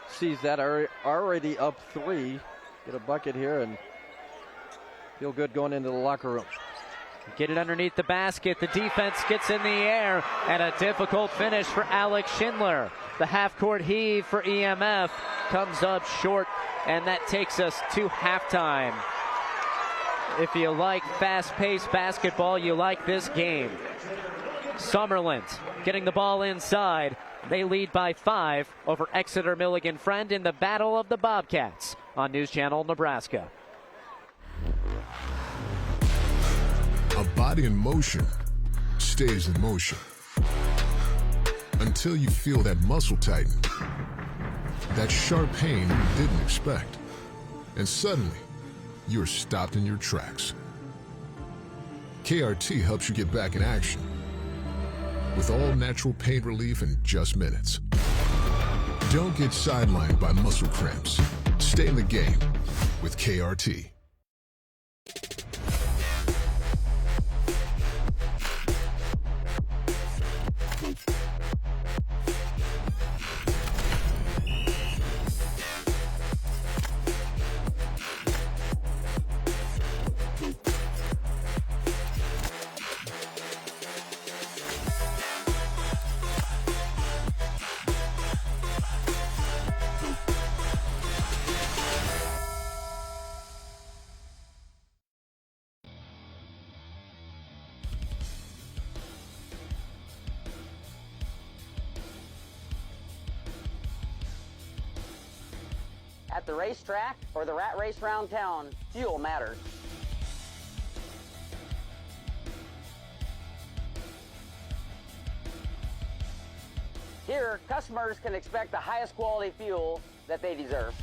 seize that. Already up 3. get a bucket here and feel good going into the locker room. Get it underneath the basket. The defense gets in the air, and a difficult finish for Alex Schindler. The half-court heave for EMF comes up short, and that takes us to halftime. If you like fast-paced basketball, you like this game. Summerland getting the ball inside. They lead by 5 over Exeter Milligan Friend in the Battle of the Bobcats on News Channel Nebraska. A body in motion stays in motion until you feel that muscle tighten, that sharp pain you didn't expect, and suddenly you're stopped in your tracks. KRT helps you get back in action with all natural pain relief in just minutes. Don't get sidelined by muscle cramps. Stay in the game with KRT. At the racetrack or the rat race round town, fuel matters. Here, customers can expect the highest quality fuel that they deserve.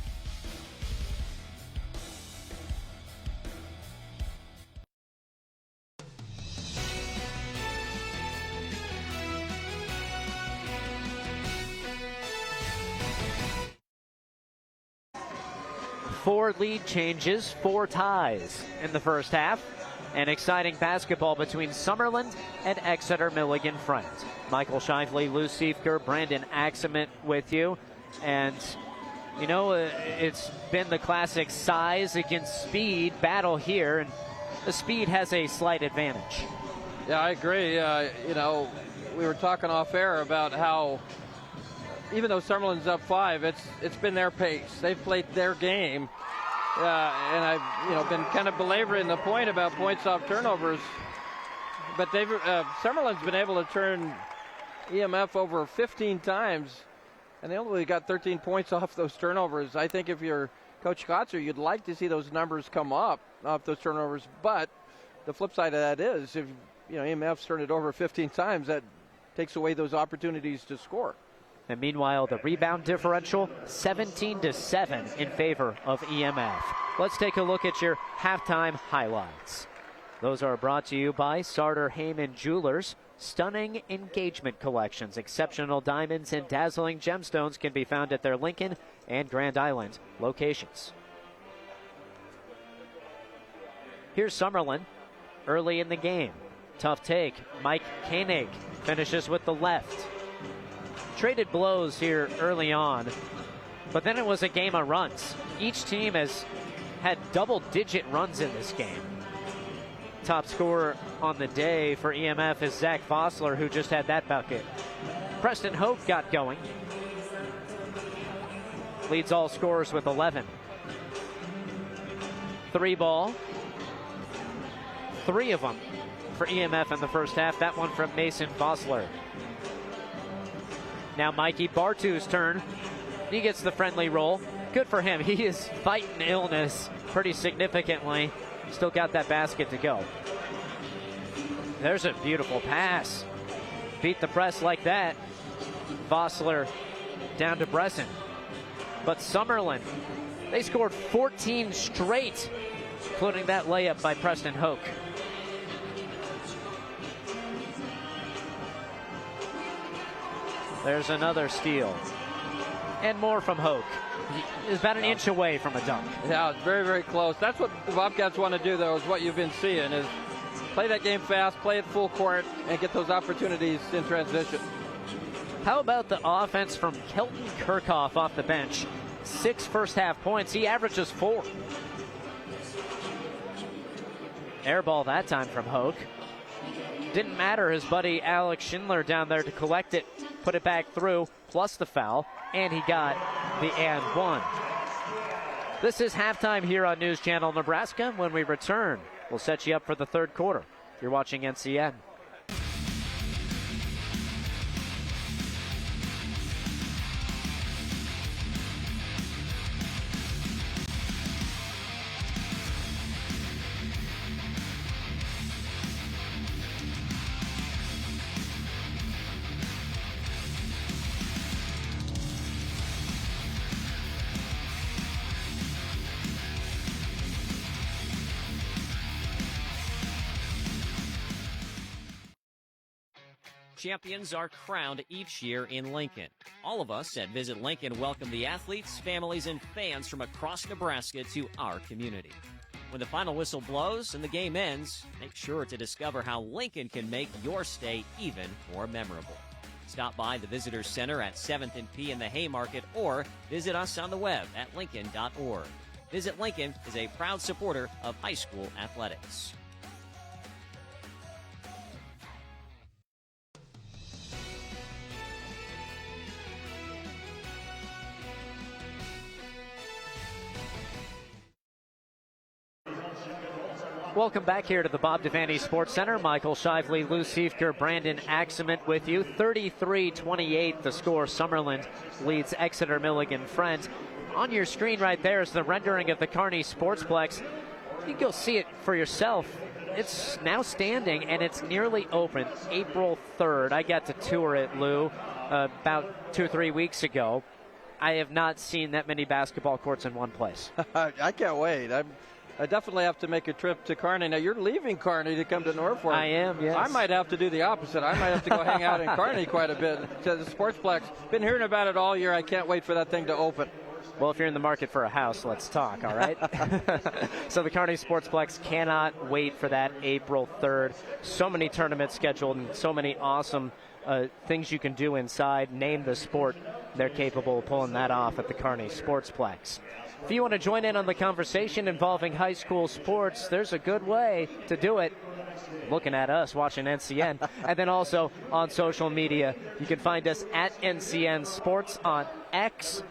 Four lead changes, 4 ties in the first half. An exciting basketball between Summerland and Exeter Milligan Friend. Michael Shively, Lou Siefker, Brandon Axement with you. And, you know, it's been the classic size against speed battle here, and the speed has a slight advantage. Yeah, I agree. You know, we were talking off air about how even though Summerland's up 5, it's been their pace. They've played their game. And I've been kind of belaboring the point about points off turnovers. But Summerland's been able to turn EMF over 15 times, and they only got 13 points off those turnovers. I think if you're Coach Kotzer, you'd like to see those numbers come up off those turnovers. But the flip side of that is if EMF's turned it over 15 times, that takes away those opportunities to score. And meanwhile, the rebound differential, 17-7 in favor of EMF. Let's take a look at your halftime highlights. Those are brought to you by Sartor Heyman Jewelers. Stunning engagement collections, exceptional diamonds, and dazzling gemstones can be found at their Lincoln and Grand Island locations. Here's Summerland early in the game. Tough take. Mike Koenig finishes with the left. Traded blows here early on, but then it was a game of runs. Each team has had double-digit runs in this game. Top scorer on the day for EMF is Zach Vossler, who just had that bucket. Preston Hope got going. Leads all scorers with 11. 3 ball. 3 of them for EMF in the first half. That one from Mason Vossler. Now Mikey Bartu's turn. He gets the friendly roll. Good for him. He is fighting illness pretty significantly. Still got that basket to go. There's a beautiful pass. Beat the press like that. Vossler down to Bresson. But Summerland, they scored 14 straight, including that layup by Preston Hoke. There's another steal. And more from Hoke. He's about an inch away from a dunk. Yeah, it's very, very close. That's what the Bobcats want to do, though, is what you've been seeing, is play that game fast, play it full court, and get those opportunities in transition. How about the offense from Kelton Kirchhoff off the bench? 6 first-half points. He averages 4. Air ball that time from Hoke. Didn't matter. His buddy Alex Schindler down there to collect it, put it back through, plus the foul, and he got the and one. This is halftime here on News Channel Nebraska. When we return, we'll set you up for the third quarter. You're watching NCN. Champions are crowned each year in Lincoln. All of us at Visit Lincoln welcome the athletes, families, and fans from across Nebraska to our community. When the final whistle blows and the game ends, make sure to discover how Lincoln can make your stay even more memorable. Stop by the Visitors Center at 7th and P in the Haymarket or visit us on the web at lincoln.org. Visit Lincoln is a proud supporter of high school athletics. Welcome back here to the Bob Devaney Sports Center. Michael Shively, Lou Siefker, Brandon Axement with you. 33-28 the score. Summerland leads Exeter Milligan Friends. On your screen right there is the rendering of the Kearney Sportsplex. You can go see it for yourself. It's now standing and it's nearly open. April 3rd. I got to tour it, Lou, about 2 or 3 weeks ago. I have not seen that many basketball courts in one place. I can't wait. I definitely have to make a trip to Kearney. Now, you're leaving Kearney to come to Norfolk. I am, yes. I might have to do the opposite. I might have to go hang out in Kearney quite a bit to the Sportsplex. Been hearing about it all year. I can't wait for that thing to open. Well, if you're in the market for a house, let's talk, all right? So the Kearney Sportsplex cannot wait for that April 3rd. So many tournaments scheduled and so many awesome things you can do inside. Name the sport. They're capable of pulling that off at the Kearney Sportsplex. If you want to join in on the conversation involving high school sports, there's a good way to do it. Looking at us, watching NCN. And then also on social media, you can find us at NCN Sports on X.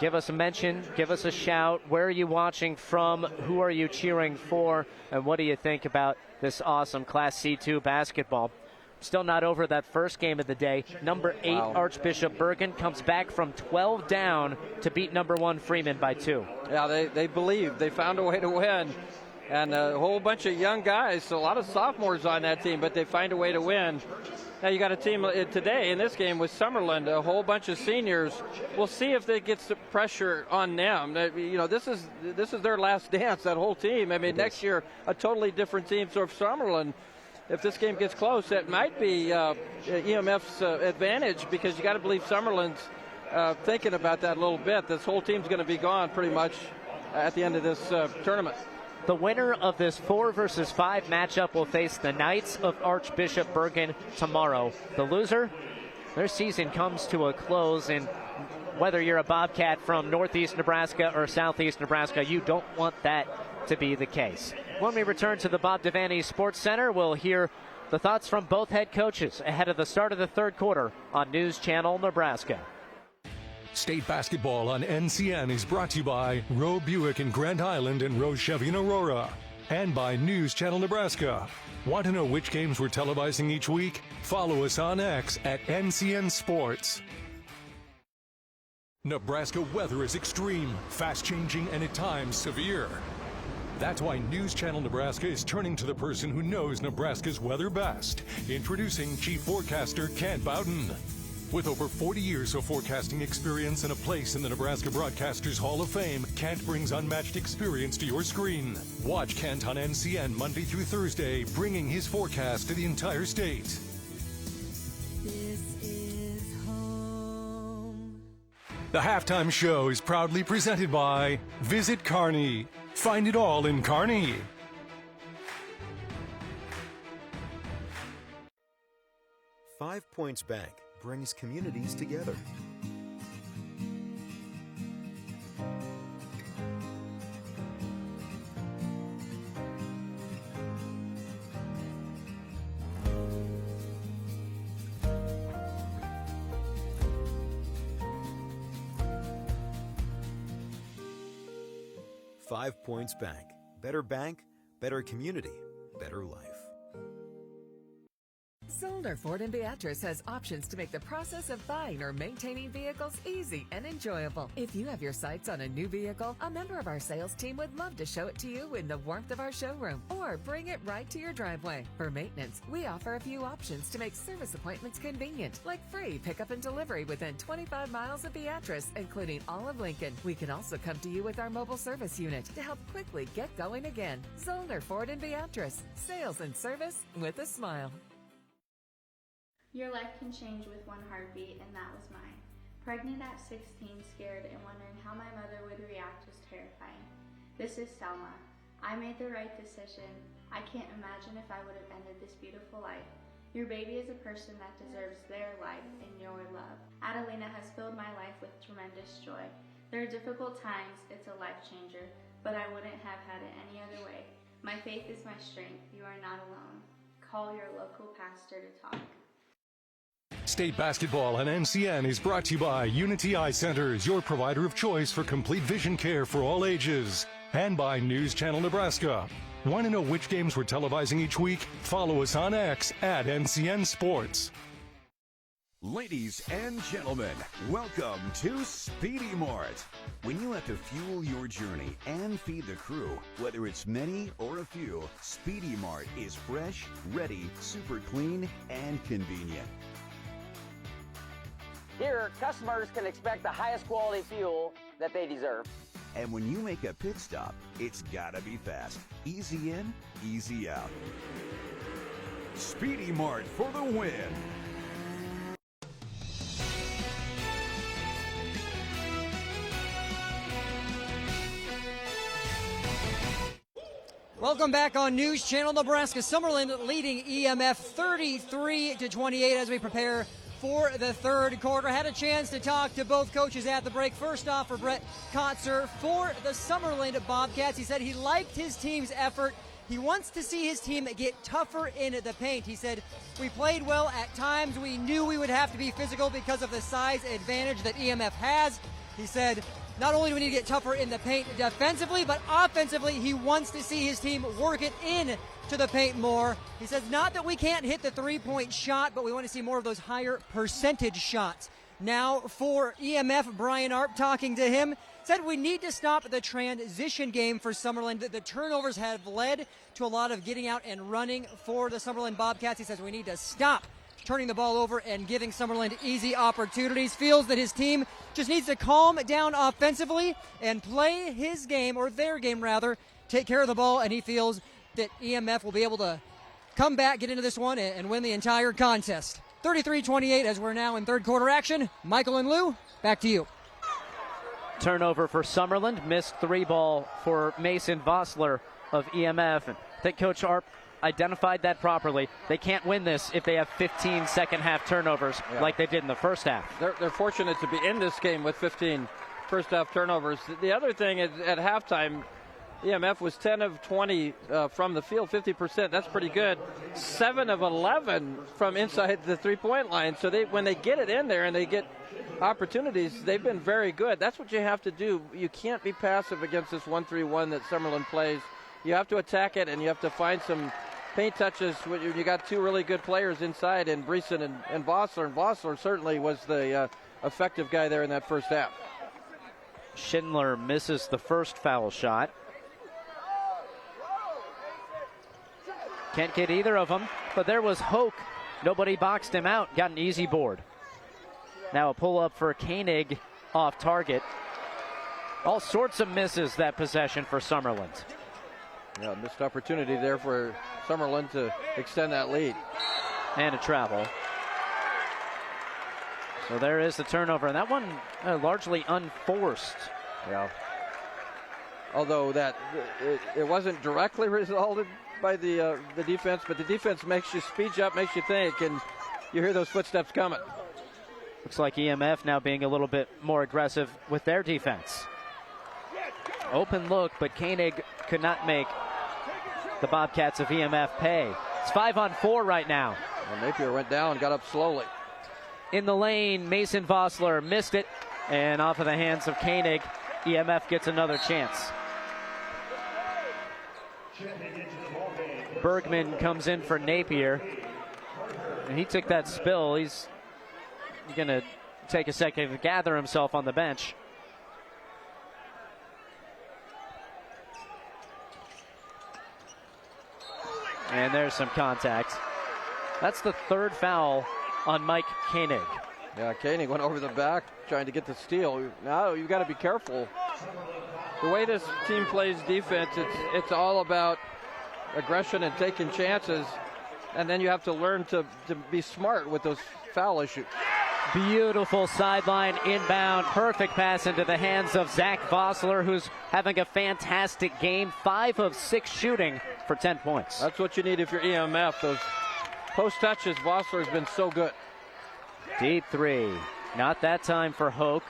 Give us a mention, give us a shout. Where are you watching from? Who are you cheering for? And what do you think about this awesome Class C2 basketball? Still not over that first game of the day. Number 8, wow. Archbishop Bergen comes back from 12 down to beat number 1 Freeman by 2. Yeah, they believe. They found a way to win. And a whole bunch of young guys, so a lot of sophomores on that team, but they find a way to win. Now you got a team today in this game with Summerland, a whole bunch of seniors. We'll see if they get some pressure on them. You know, this is their last dance, that whole team. I mean, next year, a totally different team. So if Summerland, if this game gets close, it might be EMF's advantage, because you got to believe Summerland's thinking about that a little bit. This whole team's going to be gone pretty much at the end of this tournament. The winner of this 4 versus 5 matchup will face the Knights of Archbishop Bergen tomorrow. The loser, their season comes to a close, and whether you're a Bobcat from northeast Nebraska or southeast Nebraska, you don't want that to be the case. When we return to the Bob Devaney Sports Center, we'll hear the thoughts from both head coaches ahead of the start of the third quarter on News Channel Nebraska. State basketball on NCN is brought to you by Roe Buick in Grand Island and Roe Chevy in Aurora. And by News Channel Nebraska. Want to know which games we're televising each week? Follow us on X at NCN Sports. Nebraska weather is extreme, fast-changing, and at times severe. That's why News Channel Nebraska is turning to the person who knows Nebraska's weather best. Introducing Chief Forecaster Kent Bowden. With over 40 years of forecasting experience and a place in the Nebraska Broadcasters Hall of Fame, Kent brings unmatched experience to your screen. Watch Kent on NCN Monday through Thursday, bringing his forecast to the entire state. This is home. The halftime show is proudly presented by Visit Kearney. Find it all in Kearney. Five Points Bank brings communities together. 5 Points Bank. Better bank, better community, better life. Zollner Ford in Beatrice has options to make the process of buying or maintaining vehicles easy and enjoyable. If you have your sights on a new vehicle, a member of our sales team would love to show it to you in the warmth of our showroom or bring it right to your driveway. For maintenance, we offer a few options to make service appointments convenient, like free pickup and delivery within 25 miles of Beatrice, including all of Lincoln. We can also come to you with our mobile service unit to help quickly get going again. Zollner Ford in Beatrice. Sales and service with a smile. Your life can change with one heartbeat, and that was mine. Pregnant at 16, scared, and wondering how my mother would react was terrifying. This is Selma. I made the right decision. I can't imagine if I would have ended this beautiful life. Your baby is a person that deserves their life and your love. Adelina has filled my life with tremendous joy. There are difficult times, it's a life changer, but I wouldn't have had it any other way. My faith is my strength. You are not alone. Call your local pastor to talk. State basketball on NCN is brought to you by Unity Eye Centers, your provider of choice for complete vision care for all ages. And by News Channel Nebraska. Want to know which games we're televising each week? Follow us on X at NCN Sports. Ladies and gentlemen, welcome to Speedy Mart. When you have to fuel your journey and feed the crew, whether it's many or a few, Speedy Mart is fresh, ready, super clean, and convenient. Here, customers can expect the highest quality fuel that they deserve. And when you make a pit stop, it's gotta be fast. Easy in, easy out. Speedy Mart for the win. Welcome back on News Channel Nebraska. Summerland leading EMF 33-28 as we prepare for the third quarter. Had a chance to talk to both coaches at the break. First off, for Brett Kotzer for the Summerland Bobcats. He said he liked his team's effort. He wants to see his team get tougher in the paint. He said, we played well at times. We knew we would have to be physical because of the size advantage that EMF has. He said, not only do we need to get tougher in the paint defensively, but offensively, he wants to see his team work it in to the paint more. He says, not that we can't hit the three-point shot, but we want to see more of those higher percentage shots. Now for EMF, Brian Arp talking to him, said we need to stop the transition game for Summerland. The turnovers have led to a lot of getting out and running for the Summerland Bobcats. He says we need to stop turning the ball over and giving Summerland easy opportunities. Feels that his team just needs to calm down offensively and play his game, or their game rather, take care of the ball, and he feels that EMF will be able to come back, get into this one, and win the entire contest. 33-28 as we're now in third quarter action. Michael and Lou, back to you. Turnover for Summerland, missed three ball for Mason Vossler of EMF. And I think Coach Arp identified that properly. They can't win this if they have 15 second half turnovers like they did in the first half. They're fortunate to be in this game with 15 first half turnovers. The other thing is at halftime, EMF was 10 of 20 from the field, 50%. That's pretty good. 7 of 11 from inside the three-point line. So when they get it in there and they get opportunities, they've been very good. That's what you have to do. You can't be passive against this 1-3-1 that Summerland plays. You have to attack it, and you have to find some paint touches. You got two really good players inside in Breeson and Vossler. And Vossler certainly was the effective guy there in that first half. Schindler misses the first foul shot. Can't get either of them, but there was Hoke. Nobody boxed him out, got an easy board. Now a pull-up for Koenig off target. All sorts of misses that possession for Summerland. Yeah, missed opportunity there for Summerland to extend that lead. And a travel. So there is the turnover, and that one largely unforced. Yeah. Although it wasn't directly resulted by the defense, but the defense makes you speed up, makes you think, and you hear those footsteps coming. Looks like EMF now being a little bit more aggressive with their defense. Open look, but Koenig could not make the Bobcats of EMF pay. It's 5-on-4 right now. Well, Napier went down, got up slowly. In the lane, Mason Vossler missed it, and off of the hands of Koenig, EMF gets another chance. Bergman comes in for Napier, and he took that spill. He's going to take a second to gather himself on the bench. And there's some contact. That's the third foul on Mike Koenig. Yeah, Koenig went over the back trying to get the steal. Now you've got to be careful. The way this team plays defense, it's all about aggression and taking chances, and then you have to learn to be smart with those foul issues. Beautiful sideline inbound, perfect pass into the hands of Zach Vossler, who's having a fantastic game. 5 of 6 shooting for 10 points. That's what you need if you're EMF. Those post touches, Vossler's been so good. Deep three, not that time for Hoke.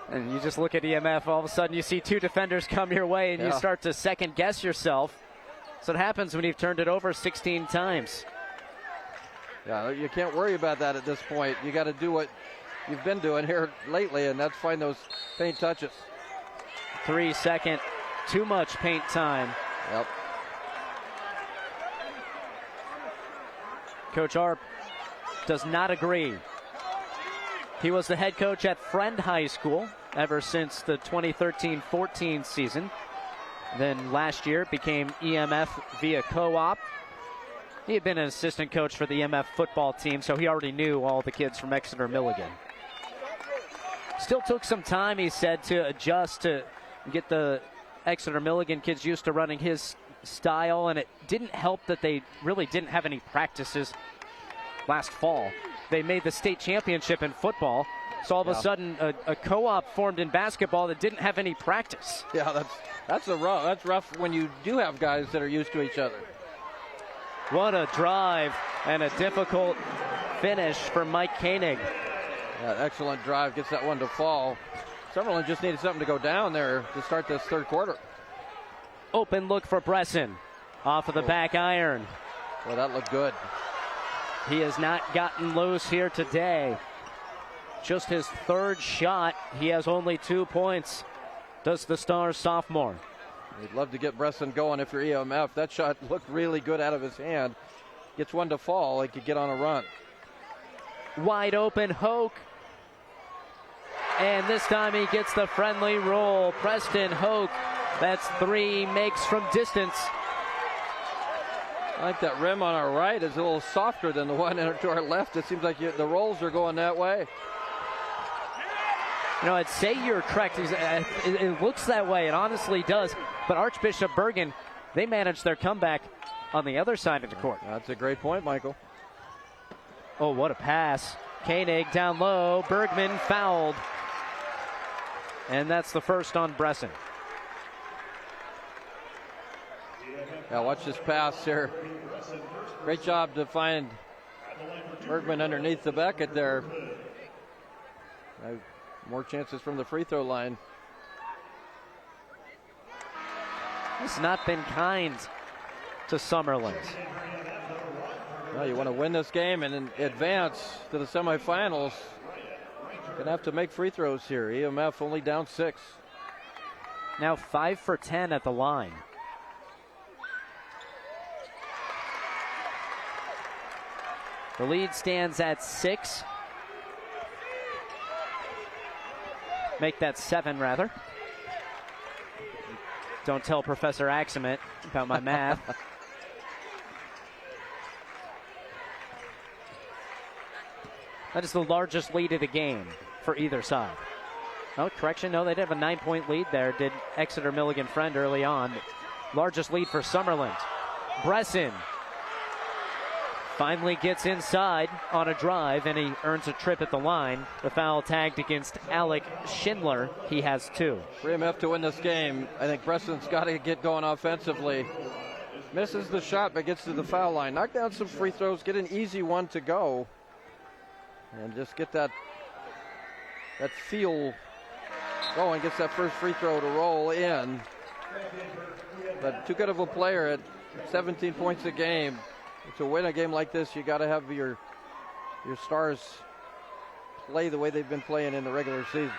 And you just look at EMF, all of a sudden you see 2 defenders come your way, and you start to second guess yourself. So it happens when you've turned it over 16 times. Yeah, you can't worry about that at this point. You got to do what you've been doing here lately, and that's find those paint touches. 3 second, too much paint time. Yep. Coach Arp does not agree. He was the head coach at Friend High School ever since the 2013-14 season. Then last year became EMF via co-op. He had been an assistant coach for the EMF football team, so he already knew all the kids from Exeter Milligan. Still took some time, he said, to adjust to get the Exeter Milligan kids used to running his style, and it didn't help that they really didn't have any practices last fall. They made the state championship in football, so all of a sudden a co-op formed in basketball that didn't have any practice. Yeah, that's rough when you do have guys that are used to each other. What a drive and a difficult finish for Mike Koenig. Yeah, excellent drive, gets that one to fall. Summerland just needed something to go down there to start this third quarter. Open look for Bresson. Off of the back iron. Well, that looked good. He has not gotten loose here today. Just his third shot. He has only 2 points. Does the Stars sophomore. You'd love to get Bresson going if you're EMF. That shot looked really good out of his hand. Gets one to fall, he could get on a run. Wide open, Hoke. And this time he gets the friendly roll. Preston Hoke, that's 3, makes from distance. I like that rim on our right is a little softer than the one to our left. It seems like the rolls are going that way. You know, I'd say you're correct. It looks that way. It honestly does. But Archbishop Bergen, they managed their comeback on the other side of the court. That's a great point, Michael. Oh, what a pass. Koenig down low. Bergman fouled. And that's the first on Bresson. Now watch this pass here. Great job to find Bergman underneath the bucket there. More chances from the free throw line. He's not been kind to Summerland. Well, you want to win this game and then advance to the semifinals. Gonna have to make free throws here. EMF only down 6. Now 5 for 10 at the line. The lead stands at 6. Make that 7, rather. Don't tell Professor Axemet about my math. That is the largest lead of the game for either side. Oh, correction, no, they did have a 9-point lead there, did Exeter Milligan Friend early on. Largest lead for Summerland. Bresson finally gets inside on a drive, and he earns a trip at the line. The foul tagged against Alec Schindler. He has 2. For EMF to win this game, I think Bresson's got to get going offensively. Misses the shot, but gets to the foul line. Knock down some free throws, get an easy one to go, and just get that feel going. Gets that first free throw to roll in. But too good of a player at 17 points a game. To win a game like this, you got to have your Stars play the way they've been playing in the regular season.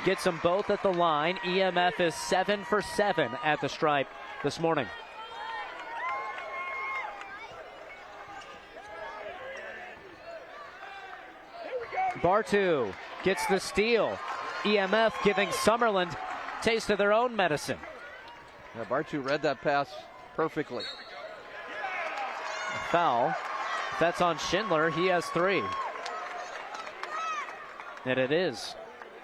Gets them both at the line. EMF is 7 for 7 at the stripe this morning. Bartu gets the steal. EMF giving Summerland taste of their own medicine. Yeah, Bartu read that pass perfectly. Foul. That's on Schindler. He has 3. And it is.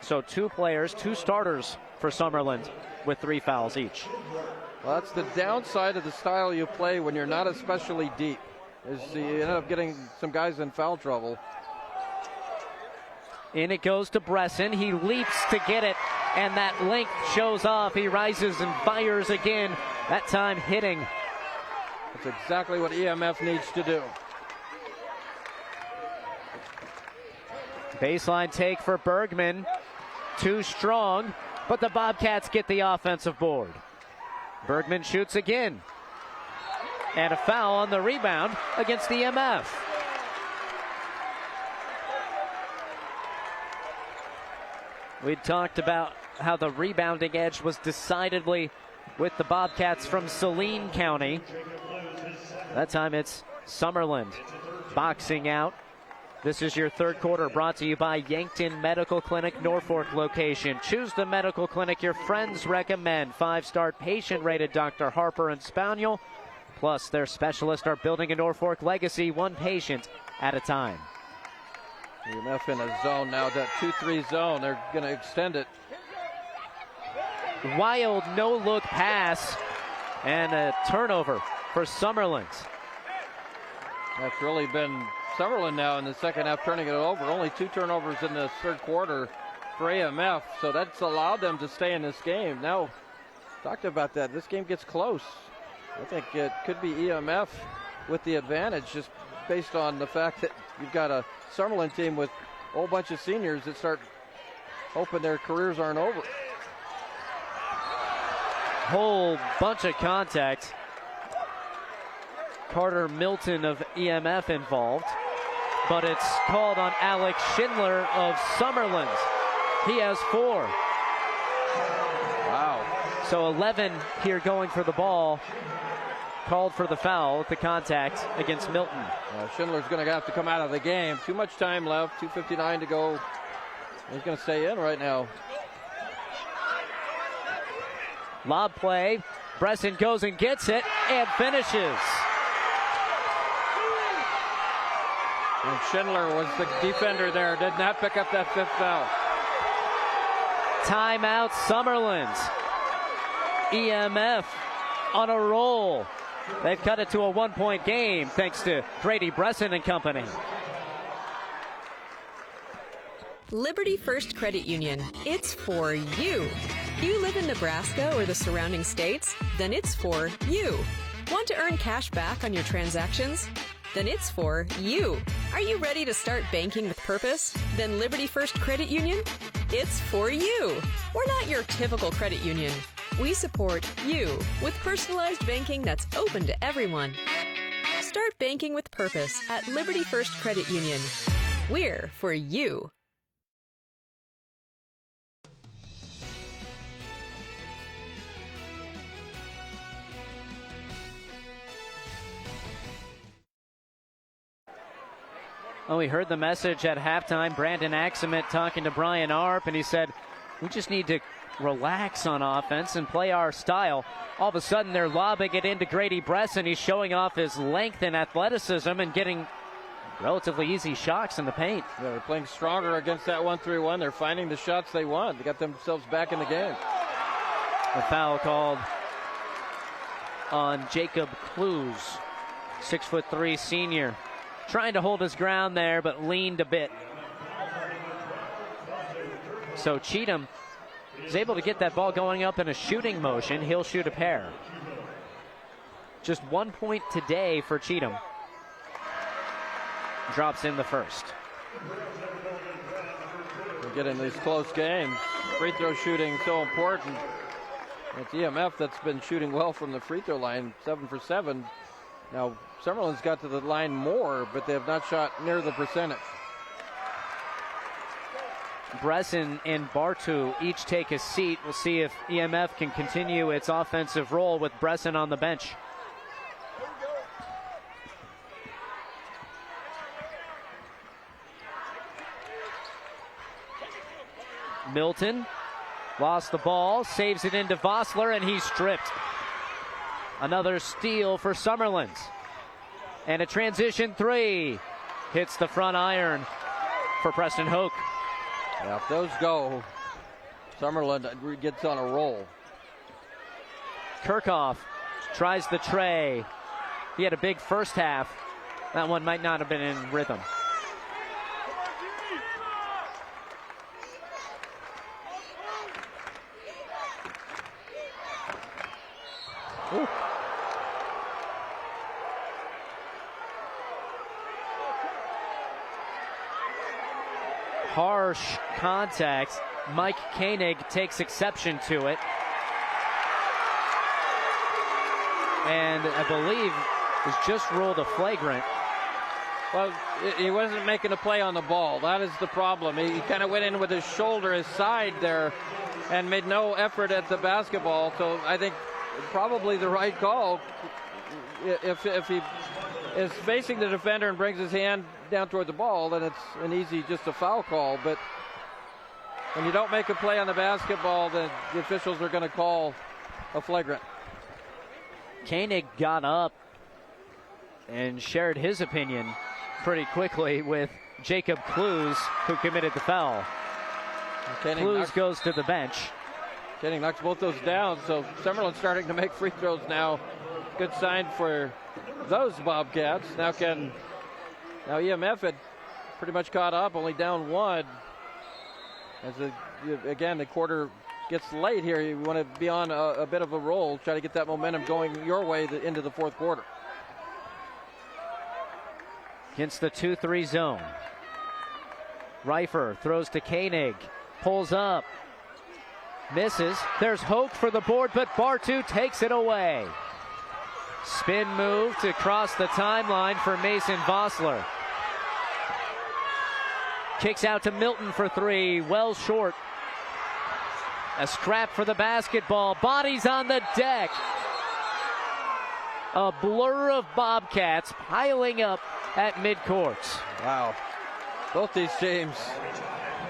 So 2 players, 2 starters for Summerland with 3 fouls each. Well, that's the downside of the style you play when you're not especially deep, is you end up getting some guys in foul trouble. In it goes to Bresson. He leaps to get it, and that length shows off. He rises and fires again, that time hitting. That's exactly what EMF needs to do. Baseline take for Bergman. Too strong, but the Bobcats get the offensive board. Bergman shoots again. And a foul on the rebound against the EMF. We talked about how the rebounding edge was decidedly with the Bobcats from Saline County. That time it's Summerland boxing out. This is your third quarter, brought to you by Yankton Medical Clinic, Norfolk location. Choose the medical clinic your friends recommend. 5-star patient-rated Dr. Harper and Spaniel. Plus, their specialists are building a Norfolk legacy, one patient at a time. EMF in a zone now, that 2-3 zone. They're going to extend it. Wild no-look pass and a turnover for Summerland. That's really been Summerland now in the second half, turning it over. Only 2 turnovers in the third quarter for EMF, so that's allowed them to stay in this game. Now, talked about that. This game gets close. I think it could be EMF with the advantage, just based on the fact that you've got a Summerland team with a whole bunch of seniors that start hoping their careers aren't over. Whole bunch of contact. Carter Milton of EMF involved, but it's called on Alex Schindler of Summerland. He has 4. Wow. So 11 here going for the ball. Called for the foul with the contact against Milton. Schindler's going to have to come out of the game. Too much time left, 2:59 to go. He's going to stay in right now. Lob play. Bresson goes and gets it and finishes. And Schindler was the defender there, did not pick up that 5th foul. Timeout Summerland. EMF on a roll. They've cut it to a 1-point game thanks to Grady Bresson and company. Liberty First Credit Union. It's for you. Do you live in Nebraska or the surrounding states? Then it's for you. Want to earn cash back on your transactions? Then it's for you. Are you ready to start banking with purpose? Then Liberty First Credit Union? It's for you. We're not your typical credit union. We support you with personalized banking that's open to everyone. Start banking with purpose at Liberty First Credit Union. We're for you. Oh, we heard the message at halftime. Brandon Axement talking to Brian Arp, and he said, we just need to relax on offense and play our style. All of a sudden, they're lobbing it into Grady Bresson. He's showing off his length and athleticism and getting relatively easy shots in the paint. Yeah, they're playing stronger against that 1-3-1. They're finding the shots they want. They got themselves back in the game. A foul called on Jacob Clues, 6'3" senior. Trying to hold his ground there, but leaned a bit. So Cheatham is able to get that ball going up in a shooting motion. He'll shoot a pair. Just 1 point today for Cheatham. Drops in the first. We get in these close games. Free throw shooting so important. It's EMF that's been shooting well from the free throw line, 7 for 7. Now, Summerland's got to the line more, but they have not shot near the percentage. Bresson and Bartu each take a seat. We'll see if EMF can continue its offensive role with Bresson on the bench. Milton lost the ball, saves it into Vossler, and he's stripped. Another steal for Summerland. And a transition three. Hits the front iron for Preston Hoke. Yeah, if those go, Summerland gets on a roll. Kirchhoff tries the tray. He had a big first half. That one might not have been in rhythm. Ooh. Harsh contact. Mike Koenig takes exception to it. And I believe was just ruled a flagrant. Well, he wasn't making a play on the ball. That is the problem. He kind of went in with his shoulder, his side there, and made no effort at the basketball. So I think probably the right call. If he is facing the defender and brings his hand down toward the ball, then it's an easy, just a foul call. But when you don't make a play on the basketball, then the officials are going to call a flagrant. Koenig got up and shared his opinion pretty quickly with Jacob Clues, who committed the foul. Clues goes to the bench. Koenig knocks both those down, so Summerland's starting to make free throws now. Good sign for those Bobcats. Now EMF had pretty much caught up, only down one. As again, the quarter gets late here. You want to be on a bit of a roll, try to get that momentum going your way into the fourth quarter. Against the 2-3 zone. Reifer throws to Koenig, pulls up, misses. There's Hoke for the board, but Bartu takes it away. Spin move to cross the timeline for Mason Vossler. Kicks out to Milton for three, well short. A scrap for the basketball, bodies on the deck. A blur of Bobcats piling up at midcourt. Wow. Both these teams,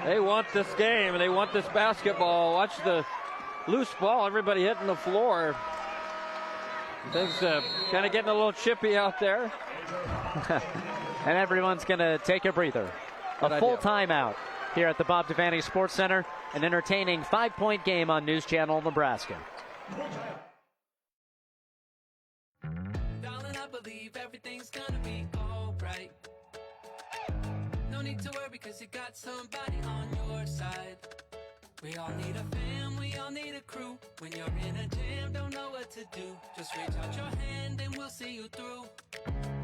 they want this game and they want this basketball. Watch the loose ball, everybody hitting the floor. Things kind of getting a little chippy out there. And everyone's going to take a breather. A full timeout here at the Bob Devaney Sports Center. An entertaining 5-point game on News Channel Nebraska. Darling, I believe everything's gonna be alright. No need to worry because you got somebody on your side. We all need a fam, we all need a crew. When you're in a jam, don't know what to do. Just reach out your hand and we'll see you through.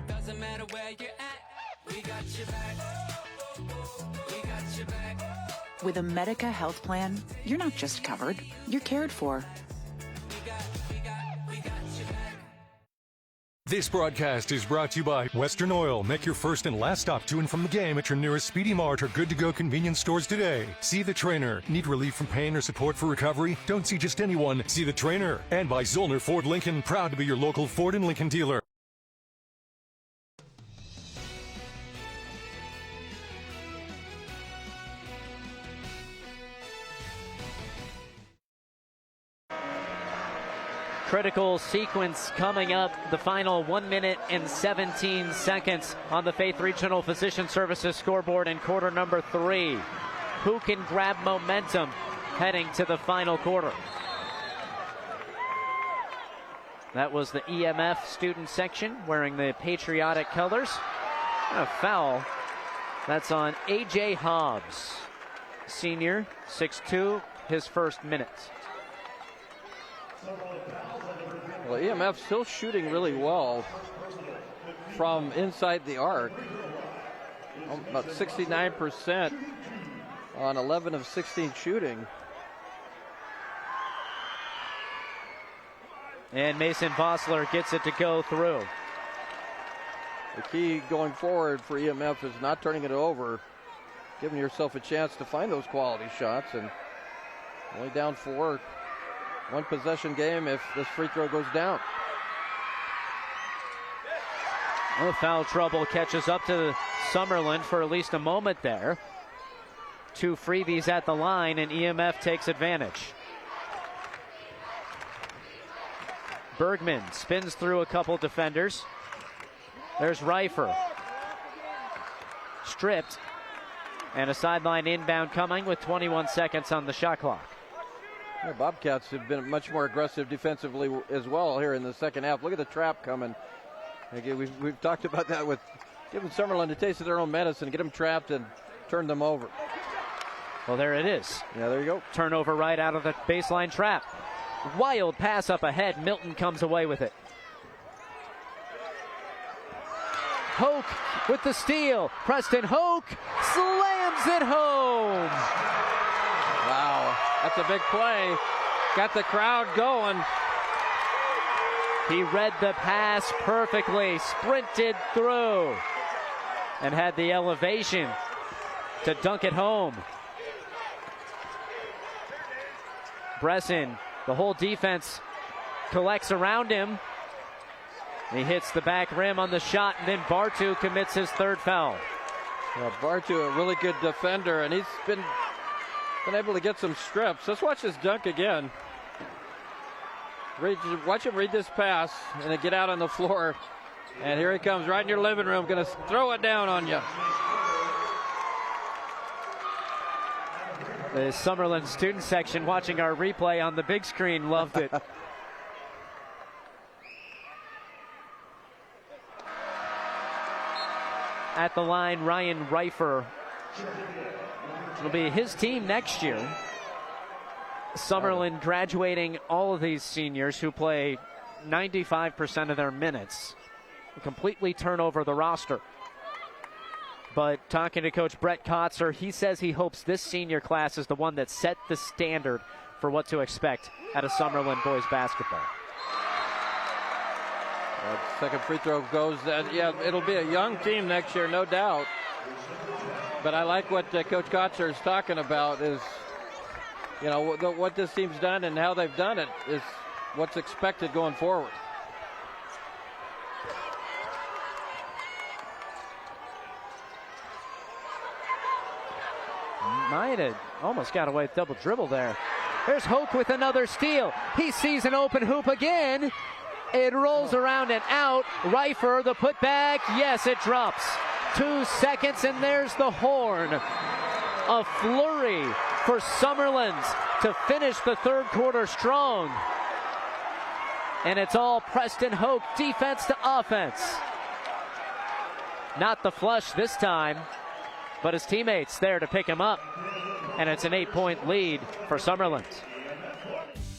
Doesn't matter where you're at, we got your back. We got your back. With a Medica health plan, you're not just covered, you're cared for. This broadcast is brought to you by Western Oil. Make your first and last stop to and from the game at your nearest Speedy Mart or good-to-go convenience stores today. See the trainer. Need relief from pain or support for recovery? Don't see just anyone. See the trainer. And by Zollner Ford Lincoln, proud to be your local Ford and Lincoln dealer. Critical sequence coming up, the final 1 minute and 17 seconds on the Faith Regional Physician Services scoreboard in quarter number 3. Who can grab momentum heading to the final quarter? That was the EMF student section wearing the patriotic colors. And a foul. That's on A.J. Hobbs, senior, 6'2", his first minute. Well, EMF still shooting really well from inside the arc. About 69% on 11 of 16 shooting. And Mason Vossler gets it to go through. The key going forward for EMF is not turning it over. giving yourself a chance to find those quality shots, and only down 4. One possession game if this free throw goes down. Well, foul trouble catches up to Summerland for at least a moment there. 2 freebies at the line, and EMF takes advantage. Bergman spins through a couple defenders. There's Reifer. Stripped. And a sideline inbound coming with 21 seconds on the shot clock. The Bobcats have been much more aggressive defensively as well here in the second half. Look at the trap coming. Again, we've talked about that with giving Summerland a taste of their own medicine, get them trapped and turn them over. Well, there it is. Yeah, there you go. Turnover right out of the baseline trap. Wild pass up ahead. Milton comes away with it. Hoke with the steal. Preston Hoke slams it home. Wow, that's a big play. Got the crowd going. He read the pass perfectly, sprinted through, and had the elevation to dunk it home. Bresson, the whole defense collects around him. He hits the back rim on the shot, and then Bartu commits his 3rd foul. Yeah, Bartu, a really good defender, and he's been able to get some strips. Let's watch this dunk again. Watch him read this pass and then get out on the floor. And here he comes right in your living room, going to throw it down on you. The Summerland student section watching our replay on the big screen loved it. At the line, Ryan Reifer. It'll be his team next year. Summerland graduating all of these seniors who play 95% of their minutes. Completely turn over the roster. But talking to Coach Brett Kotzer, he says he hopes this senior class is the one that set the standard for what to expect out of Summerland boys basketball. Second free throw goes. Yeah, it'll be a young team next year, no doubt. But I like what Coach Kotzer is talking about is, you know, what this team's done and how they've done it is what's expected going forward. Might have almost got away with double dribble there. There's Hoke with another steal. He sees an open hoop again. It rolls around and out. Reifer, the putback. Yes, it drops. 2 seconds, and there's the horn. A flurry for Summerland to finish the 3rd quarter strong. And it's all Preston Hoke, defense to offense. Not the flush this time, but his teammates there to pick him up. And it's an 8-point lead for Summerland.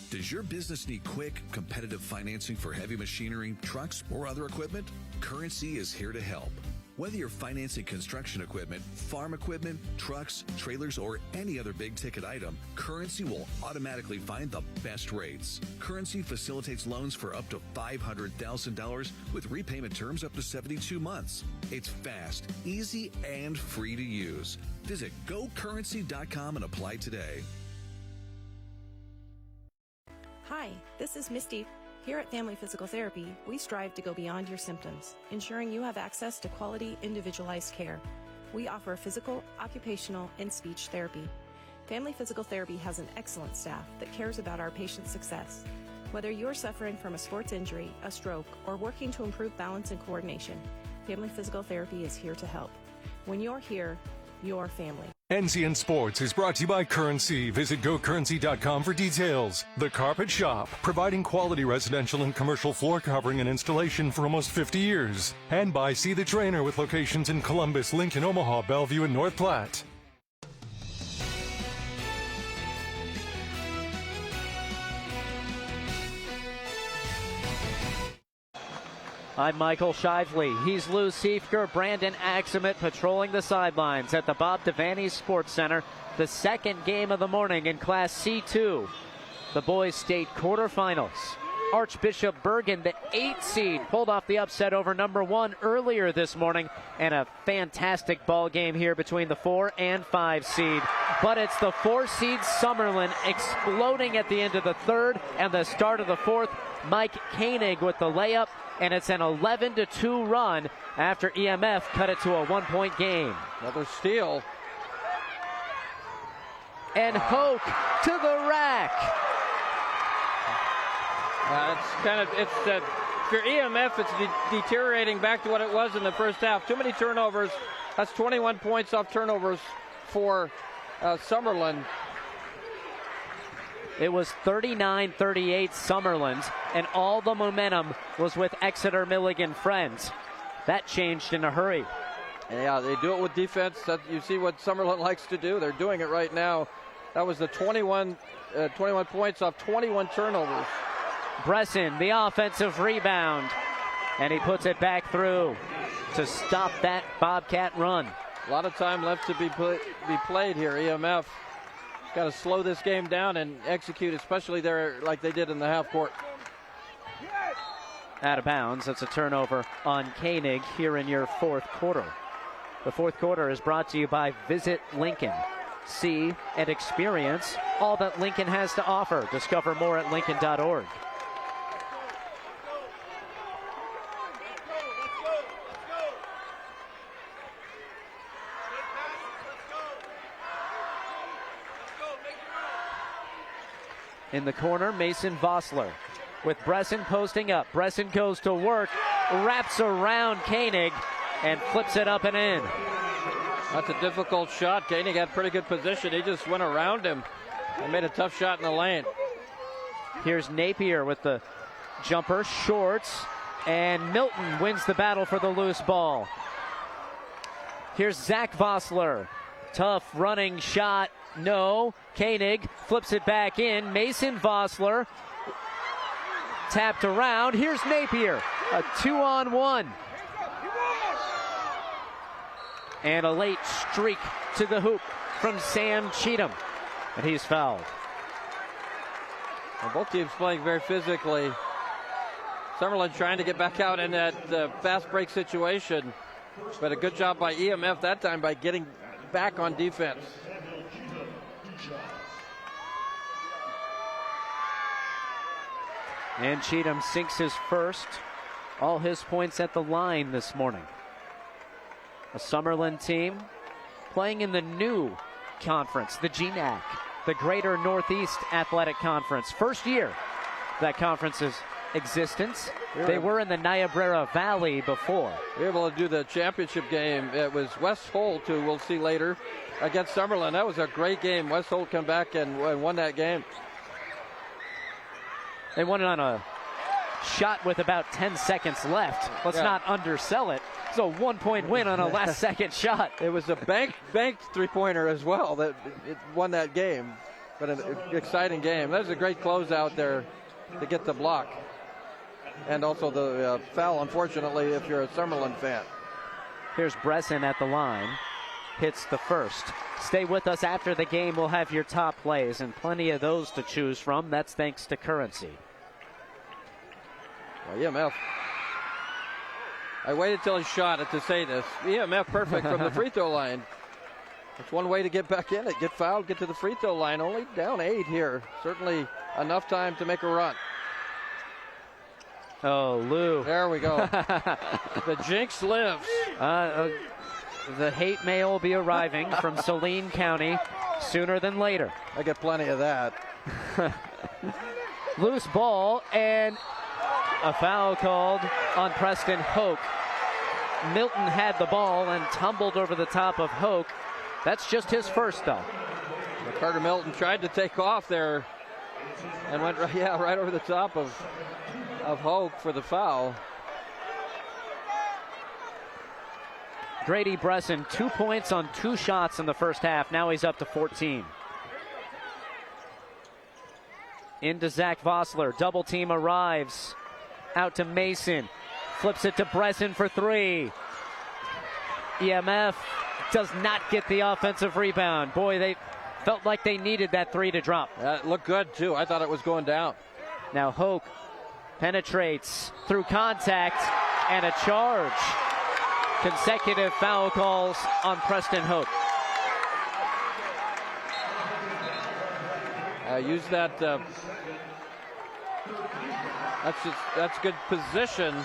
Does your business need quick, competitive financing for heavy machinery, trucks, or other equipment? Currency is here to help. Whether you're financing construction equipment, farm equipment, trucks, trailers, or any other big-ticket item, Currency will automatically find the best rates. Currency facilitates loans for up to $500,000 with repayment terms up to 72 months. It's fast, easy, and free to use. Visit GoCurrency.com and apply today. Hi, this is Misty. Here at Family Physical Therapy, we strive to go beyond your symptoms, ensuring you have access to quality, individualized care. We offer physical, occupational, and speech therapy. Family Physical Therapy has an excellent staff that cares about our patients' success. Whether you're suffering from a sports injury, a stroke, or working to improve balance and coordination, Family Physical Therapy is here to help. When you're here, you're family. NCN Sports is brought to you by Currency. Visit GoCurrency.com for details. The Carpet Shop, providing quality residential and commercial floor covering and installation for almost 50 years. And by See the Trainer with locations in Columbus, Lincoln, Omaha, Bellevue, and North Platte. I'm Michael Shively. He's Lou Siefker, Brandon Axemet patrolling the sidelines at the Bob Devaney Sports Center. The second game of the morning in Class C2, the boys state quarterfinals. Archbishop Bergen, the 8 seed, pulled off the upset over number 1 earlier this morning, and a fantastic ball game here between the 4 and 5 seed. But it's the 4 seed Summerland exploding at the end of the 3rd and the start of the 4th. Mike Koenig with the layup, and it's an 11-2 run after EMF cut it to a 1-point game. Another steal. And Hoke to the rack. If you're EMF, it's deteriorating back to what it was in the first half. Too many turnovers. That's 21 points off turnovers for Summerland. It was 39-38 Summerland, and all the momentum was with Exeter Milligan Friends. That changed in a hurry. Yeah, they do it with defense. You see what Summerland likes to do. They're doing it right now. That was the 21 points off 21 turnovers. Bresson, the offensive rebound, and he puts it back through to stop that Bobcat run. A lot of time left to be played here. EMF got to slow this game down and execute, especially there like they did in the half court. Out of bounds. That's a turnover on Koenig here in your 4th quarter. The 4th quarter is brought to you by Visit Lincoln. See and experience all that Lincoln has to offer. Discover more at Lincoln.org. In the corner, Mason Vossler with Bresson posting up. Bresson goes to work, wraps around Koenig, and flips it up and in. That's a difficult shot. Koenig had pretty good position. He just went around him and made a tough shot in the lane. Here's Napier with the jumper, shorts, and Milton wins the battle for the loose ball. Here's Zach Vossler. Tough running shot. No. Koenig flips it back in. Mason Vossler tapped around. Here's Napier. A 2-on-1. And a late streak to the hoop from Sam Cheatham. And he's fouled. Well, both teams playing very physically. Summerland trying to get back out in that fast break situation. But a good job by EMF that time by getting back on defense. And Cheatham sinks his first. All his points at the line this morning. A Summerland team playing in the new conference, the GNAC, the Greater Northeast Athletic Conference. First year that conference's existence. They were in the Niobrara Valley before. We were able to do the championship game. It was West Holt, who we'll see later, against Summerland. That was a great game. West Holt come back and won that game. They won it on a shot with about 10 seconds left. Let's not undersell it. It's a 1-point win on a last-second shot. It was a banked three-pointer as well that it won that game. But an exciting game. That was a great closeout there to get the block. And also the foul, unfortunately, if you're a Summerland fan. Here's Bresson at the line. Hits the first. Stay with us after the game. We'll have your top plays, and plenty of those to choose from. That's thanks to Currency. Well, EMF. I waited till he shot it to say this. EMF perfect from the free throw line. It's one way to get back in it. Get fouled, get to the free throw line. Only down 8 here. Certainly enough time to make a run. Oh, Lou. There we go. The jinx lives. The hate mail will be arriving from Saline County sooner than later. I get plenty of that. Loose ball and a foul called on Preston Hoke. Milton had the ball and tumbled over the top of Hoke. That's just his first, though. Carter Milton tried to take off there and went right over the top of Hoke for the foul. Grady Bresson, 2 points on 2 shots in the first half. Now he's up to 14. Into Zach Vossler. Double team arrives. Out to Mason. Flips it to Bresson for 3. EMF does not get the offensive rebound. Boy, they felt like they needed that 3 to drop. It looked good, too. I thought it was going down. Now Hoke Penetrates through contact and a charge. Consecutive foul calls on Preston Hoke. Use that. That's good position.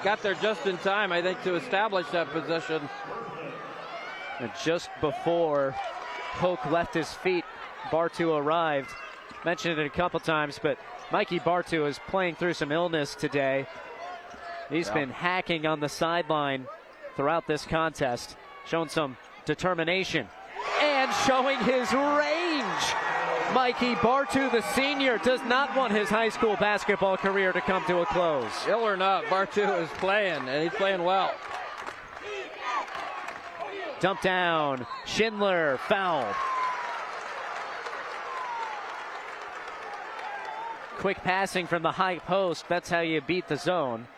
Got there just in time, I think, to establish that position. And just before Hoke left his feet, Bartu arrived. Mentioned it a couple times, but Mikey Bartu is playing through some illness today. He's been hacking on the sideline throughout this contest, showing some determination and showing his range. Mikey Bartu, the senior, does not want his high school basketball career to come to a close. Ill or not, Bartu is playing, and he's playing well. Dump down, Schindler fouled. Quick passing from the high post, that's how you beat the zone.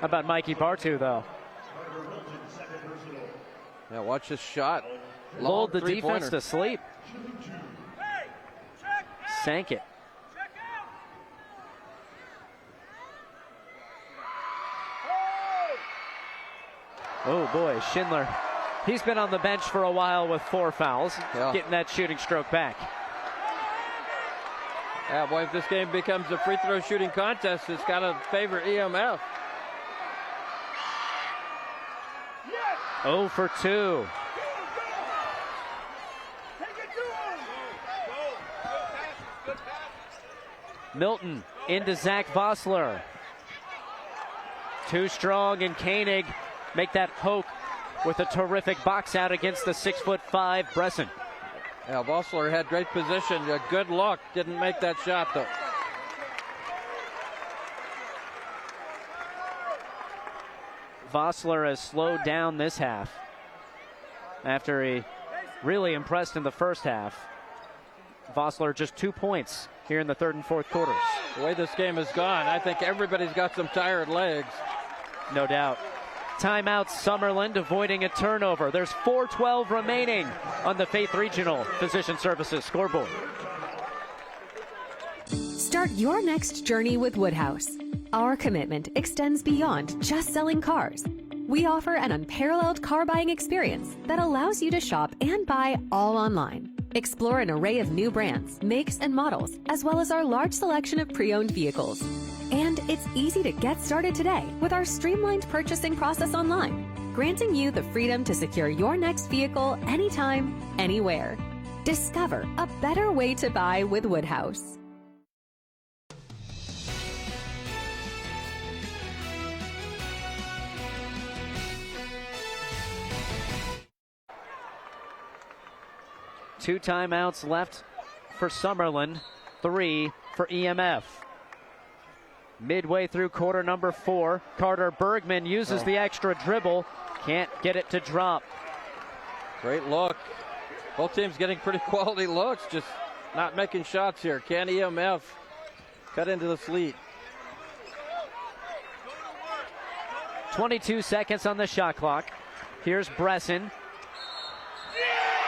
How about Mikey Bartu, though? Yeah, watch this shot. Lulled the defense to sleep. Sank it. Oh boy, Schindler. He's been on the bench for a while with 4 fouls, getting that shooting stroke back. Yeah, boy, if this game becomes a free throw shooting contest, it's got to favor EMF. 0 for 2. Milton into Zach Vossler. Too strong, and Koenig make that Hoke with a terrific box out against the 6'5" Bresson. Yeah, Vossler had great position, a good look, didn't make that shot though. Vossler has slowed down this half after he really impressed in the first half. Vossler just 2 points here in the third and fourth quarters. The way this game has gone, I think everybody's got some tired legs. No doubt. Timeout, Summerland avoiding a turnover. There's 4:12 remaining on the Faith Regional Physician Services scoreboard. Start your next journey with Woodhouse. Our commitment extends beyond just selling cars. We offer an unparalleled car buying experience that allows you to shop and buy all online. Explore an array of new brands, makes, and models, as well as our large selection of pre-owned vehicles. And it's easy to get started today with our streamlined purchasing process online, granting you the freedom to secure your next vehicle anytime, anywhere. Discover a better way to buy with Woodhouse. Two timeouts left for Summerland, 3 for EMF. Midway through quarter number 4, Carter Bergman uses the extra dribble, can't get it to drop. Great look. Both teams getting pretty quality looks, just not making shots here. Can EMF cut into the sleet? 22 seconds on the shot clock. Here's Bresson.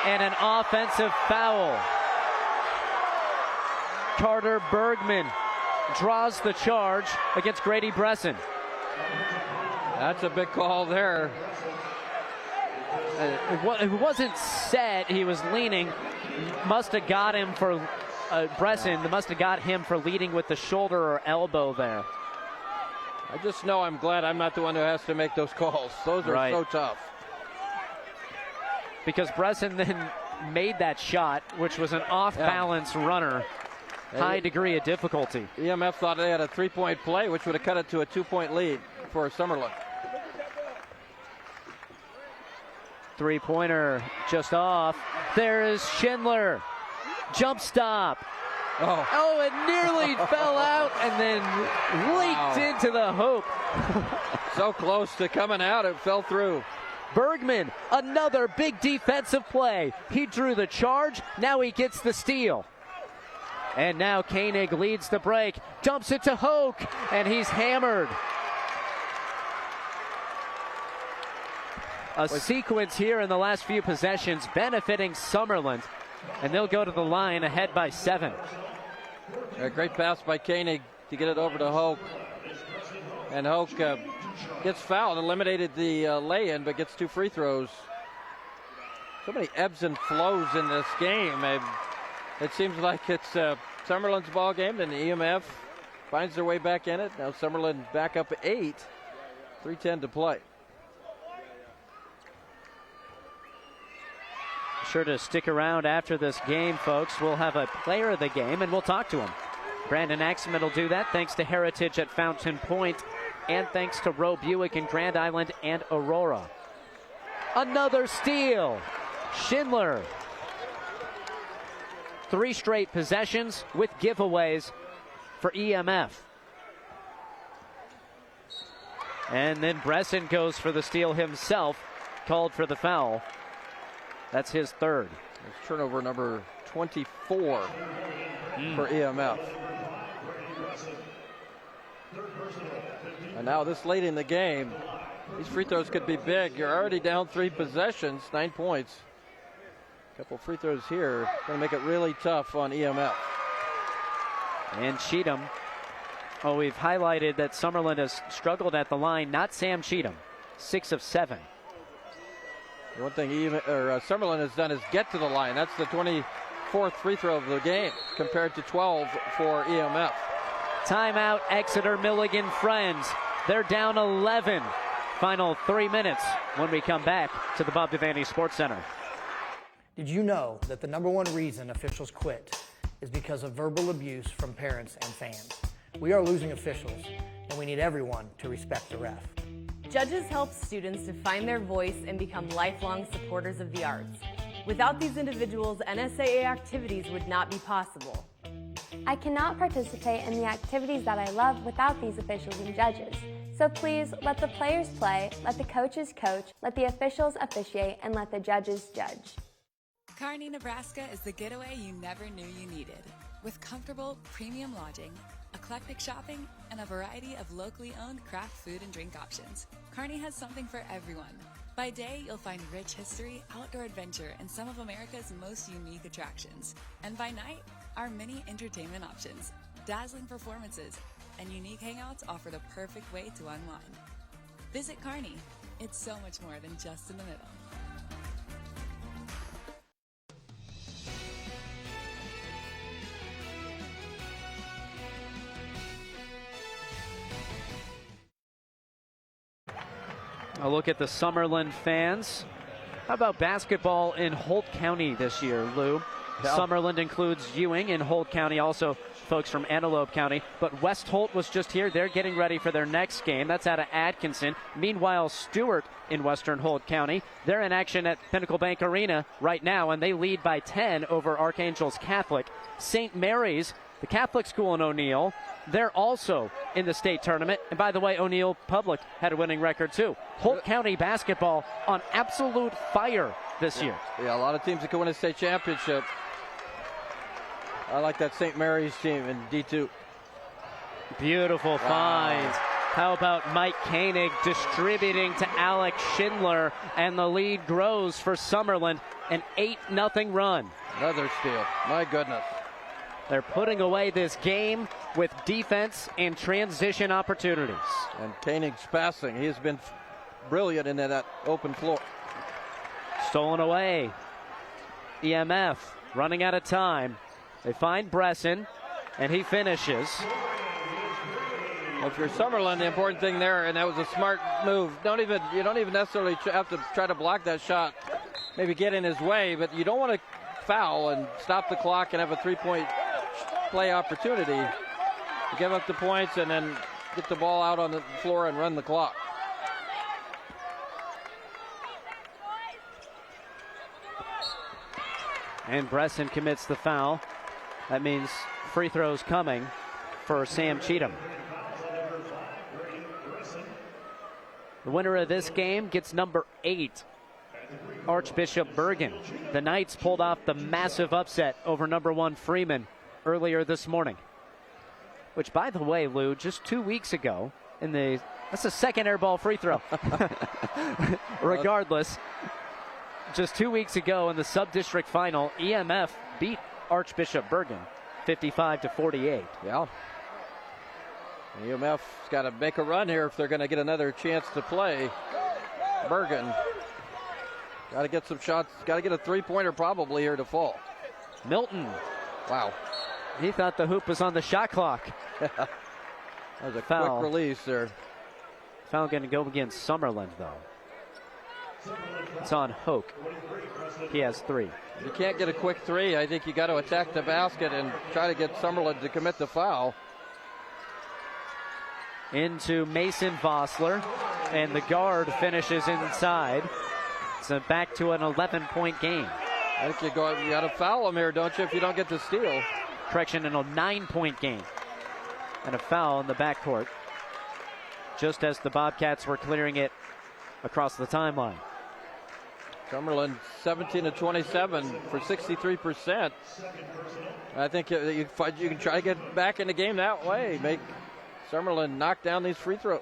And an offensive foul. Carter Bergman draws the charge against Grady Bresson. That's a big call there. It wasn't set. He was leaning. Must have got him for Bresson. Must have got him for leading with the shoulder or elbow there. I just know I'm glad I'm not the one who has to make those calls. Those are so tough. Because Bresson then made that shot, which was an off-balance runner. High degree of difficulty. EMF thought they had a 3-point play, which would have cut it to a 2-point lead for Summerland. Three-pointer just off. There is Schindler. Jump stop. Oh, it nearly fell out and then leaked into the hoop. So close to coming out, it fell through. Bergman, another big defensive play. He drew the charge, now he gets the steal. And now Koenig leads the break, dumps it to Hoke, and he's hammered. A sequence here in the last few possessions benefiting Summerland, and they'll go to the line ahead by 7. A great pass by Koenig to get it over to Hoke. And Hoke gets fouled, eliminated the lay-in, but gets 2 free throws. So many ebbs and flows in this game. It seems like it's Summerland's ball game, then the EMF finds their way back in it. Now Summerland back up 8, 3:10 to play. Sure to stick around after this game, folks. We'll have a player of the game, and we'll talk to him. Brandon Axman will do that thanks to Heritage at Fountain Point and thanks to Roe Buick in Grand Island and Aurora. Another steal. Schindler. 3 straight possessions with giveaways for EMF. And then Bresson goes for the steal himself, called for the foul. That's his 3rd. It's turnover number 24 for EMF. And now this late in the game, these free throws could be big. You're already down 3 possessions, 9 points. A couple free throws here, going to make it really tough on EMF. And Cheatham. Oh, we've highlighted that Summerland has struggled at the line, not Sam Cheatham. 6 of 7. The one thing Summerland has done is get to the line. That's the 24th free throw of the game compared to 12 for EMF. Timeout, Exeter Milligan Friends. They're down 11. Final 3 minutes when we come back to the Bob Devaney Sports Center. Did you know that the #1 reason officials quit is because of verbal abuse from parents and fans? We are losing officials, and we need everyone to respect the ref. Judges help students to find their voice and become lifelong supporters of the arts. Without these individuals, NSAA activities would not be possible. I cannot participate in the activities that I love without these officials and judges. So please, let the players play, let the coaches coach, let the officials officiate, and let the judges judge. Kearney, Nebraska is the getaway you never knew you needed. With comfortable, premium lodging, eclectic shopping, and a variety of locally owned craft food and drink options, Kearney has something for everyone. By day, you'll find rich history, outdoor adventure, and some of America's most unique attractions. And by night, our many entertainment options, dazzling performances, and unique hangouts offer the perfect way to unwind. Visit Kearney. It's so much more than just in the middle. A look at the Summerland fans. How about basketball in Holt County this year, Lou? Yeah. Summerland includes Ewing in Holt County, also folks from Antelope County. But West Holt was just here. They're getting ready for their next game. That's out of Atkinson. Meanwhile, Stewart in Western Holt County, they're in action at Pinnacle Bank Arena right now, and they lead by 10 over Archangel's Catholic. St. Mary's, the Catholic school in O'Neill, they're also in the state tournament. And by the way, O'Neill Public had a winning record too. Holt County basketball on absolute fire this year. Yeah, a lot of teams that could win a state championship. I like that St. Mary's team in D2. Beautiful find. How about Mike Koenig distributing to Alex Schindler, and the lead grows for Summerland, an 8-0 run. Another steal. My goodness. They're putting away this game with defense and transition opportunities. And Koenig's passing. He has been brilliant in that open floor. Stolen away. EMF running out of time. They find Bresson, and he finishes. Well, if you're Summerland, the important thing there, and that was a smart move. You don't even necessarily have to try to block that shot. Maybe get in his way, but you don't want to foul and stop the clock and have a three-point play opportunity. You give up the points and then get the ball out on the floor and run the clock. And Bresson commits the foul. That means free throws coming for Sam Cheatham. The winner of this game gets number 8, Archbishop Bergen. The Knights pulled off the massive upset over number 1 Freeman earlier this morning. Which, by the way, Lou, just 2 weeks ago, that's a second air ball free throw. Regardless, just 2 weeks ago in the sub-district final, EMF beat Archbishop Bergen 55-48. Yeah. EMF's got to make a run here if they're going to get another chance to play. Bergen got to get some shots. Got to get a three-pointer probably here to fall. Milton. Wow. He thought the hoop was on the shot clock. That was a Foul. quick release there. Foul going to go against Summerland, though. It's on Hoke. He has 3. You can't get a quick 3. I think you got to attack the basket and try to get Summerland to commit the foul. Into Mason Vossler, and the guard finishes inside. So back to an 11-point game. I think you got to foul him here, don't you, if you don't get the steal. Correction, in a 9-point game. And a foul in the backcourt, just as the Bobcats were clearing it across the timeline. Summerland 17 of 27 for 63%. I think you can try to get back in the game that way. Make Summerland knock down these free throws.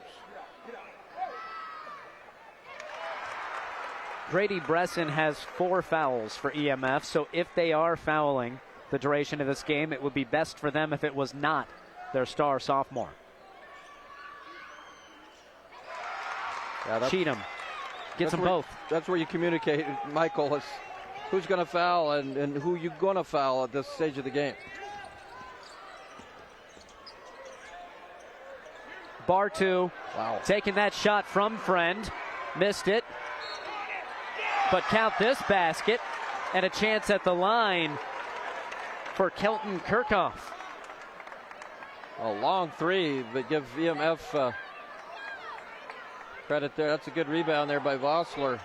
Brady Bresson has 4 fouls for EMF, so if they are fouling the duration of this game, it would be best for them if it was not their star sophomore. Cheatham gets them both. That's where you communicate, Michael, is who's going to foul and who you're going to foul at this stage of the game. Bartu wow. Taking that shot from Friend. Missed it. But count this basket and a chance at the line for Kelton Kirchhoff. A long 3, but give EMF credit there. That's a good rebound there by Vossler.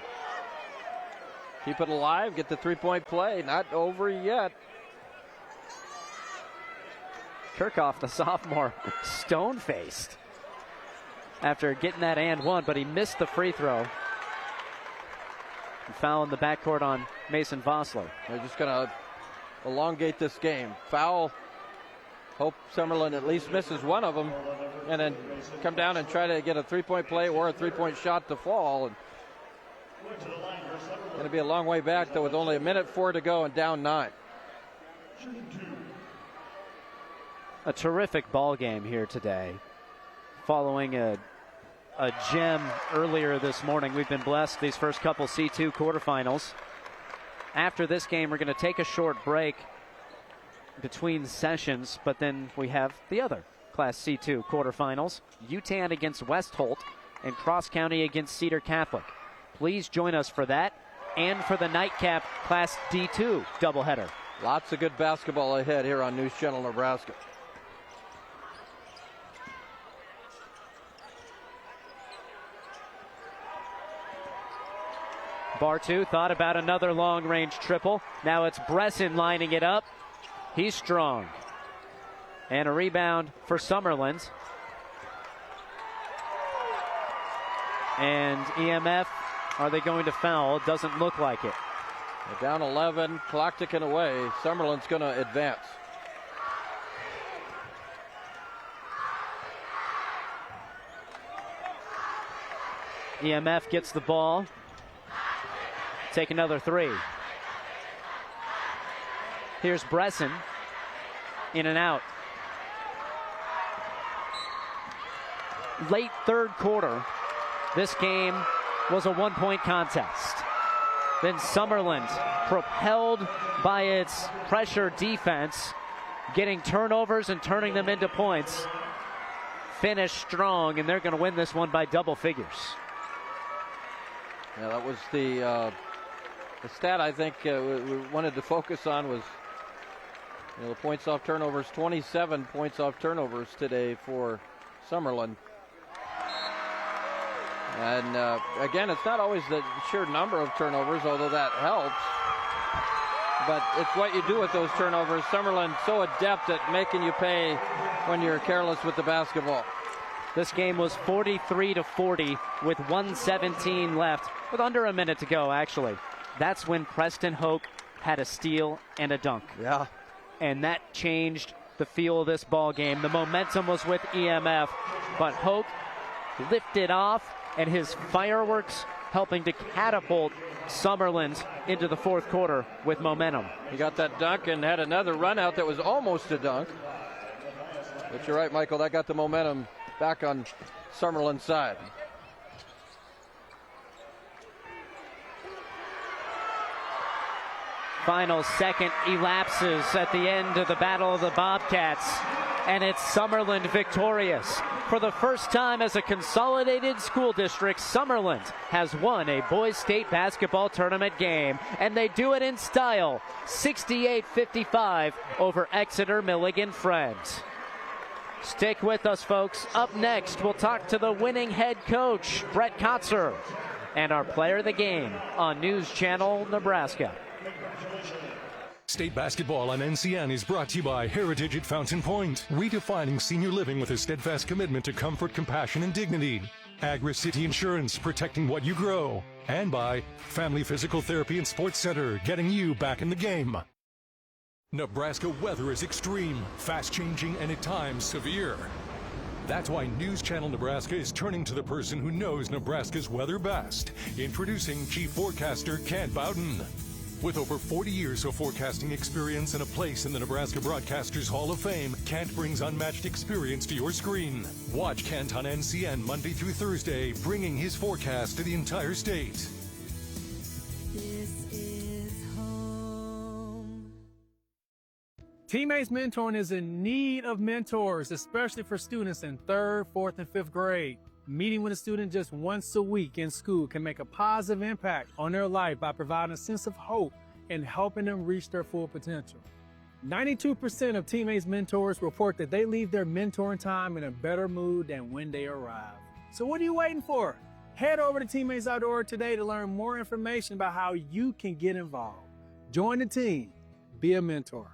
Keep it alive, get the 3-point play. Not over yet. Kirchhoff, the sophomore, stone-faced after getting that and one, but he missed the free throw. And foul in the backcourt on Mason Vossler. They're just going to elongate this game. Foul. Hope Summerland at least misses one of them, and then come down and try to get a 3-point play or a 3-point shot to fall. Going to be a long way back, though, with only 1:04 to go and down 9. A terrific ball game here today. Following a gem earlier this morning, we've been blessed these first couple C2 quarterfinals. After this game, we're going to take a short break between sessions, but then we have the other Class C2 quarterfinals. UTAN against West Holt and Cross County against Cedar Catholic. Please join us for that and for the nightcap Class D2 doubleheader. Lots of good basketball ahead here on News Channel Nebraska. Bartu thought about another long-range triple. Now it's Bresson lining it up. He's strong. And a rebound for Summerland. And EMF, are they going to foul? Doesn't look like it. They're down 11, clock ticking away. Summerland's going to advance. EMF gets the ball. Take another 3. Here's Bresson. In and out. Late third quarter, this game was a 1-point contest. Then Summerland, propelled by its pressure defense, getting turnovers and turning them into points, finished strong, and they're going to win this one by double figures. Yeah, that was the stat I think we wanted to focus on was the points off turnovers. 27 points off turnovers today for Summerland. And again, it's not always the sheer number of turnovers, although that helps. But it's what you do with those turnovers. Summerland so adept at making you pay when you're careless with the basketball. This game was 43-40 with 1:17 left, with under a minute to go, actually. That's when Preston Hoke had a steal and a dunk. Yeah. And that changed the feel of this ball game. The momentum was with EMF, but Hoke lifted off, and his fireworks helping to catapult Summerland into the fourth quarter with momentum. He got that dunk and had another run out that was almost a dunk. But you're right, Michael, that got the momentum back on Summerland's side. Final second elapses at the end of the Battle of the Bobcats, and it's Summerland victorious. For the first time as a consolidated school district, Summerland has won a boys state basketball tournament game, and they do it in style, 68-55 over Exeter Milligan Friends. Stick with us, folks. Up next, we'll talk to the winning head coach, Brett Kotzer, and our player of the game on News Channel Nebraska. State basketball on NCN is brought to you by Heritage at Fountain Point, redefining senior living with a steadfast commitment to comfort, compassion, and dignity. Agri-City Insurance, protecting what you grow. And by Family Physical Therapy and Sports Center, getting you back in the game. Nebraska weather is extreme, fast-changing, and at times severe. That's why News Channel Nebraska is turning to the person who knows Nebraska's weather best. Introducing Chief Forecaster Kent Bowden. With over 40 years of forecasting experience and a place in the Nebraska Broadcasters Hall of Fame, Kent brings unmatched experience to your screen. Watch Kent on NCN Monday through Thursday, bringing his forecast to the entire state. This is home. Teammates Mentoring is in need of mentors, especially for students in 3rd, 4th, and 5th grade. Meeting with a student just once a week in school can make a positive impact on their life by providing a sense of hope and helping them reach their full potential. 92% of Teammates Mentors report that they leave their mentoring time in a better mood than when they arrive. So what are you waiting for? Head over to teammates.org today to learn more information about how you can get involved. Join the team. Be a mentor.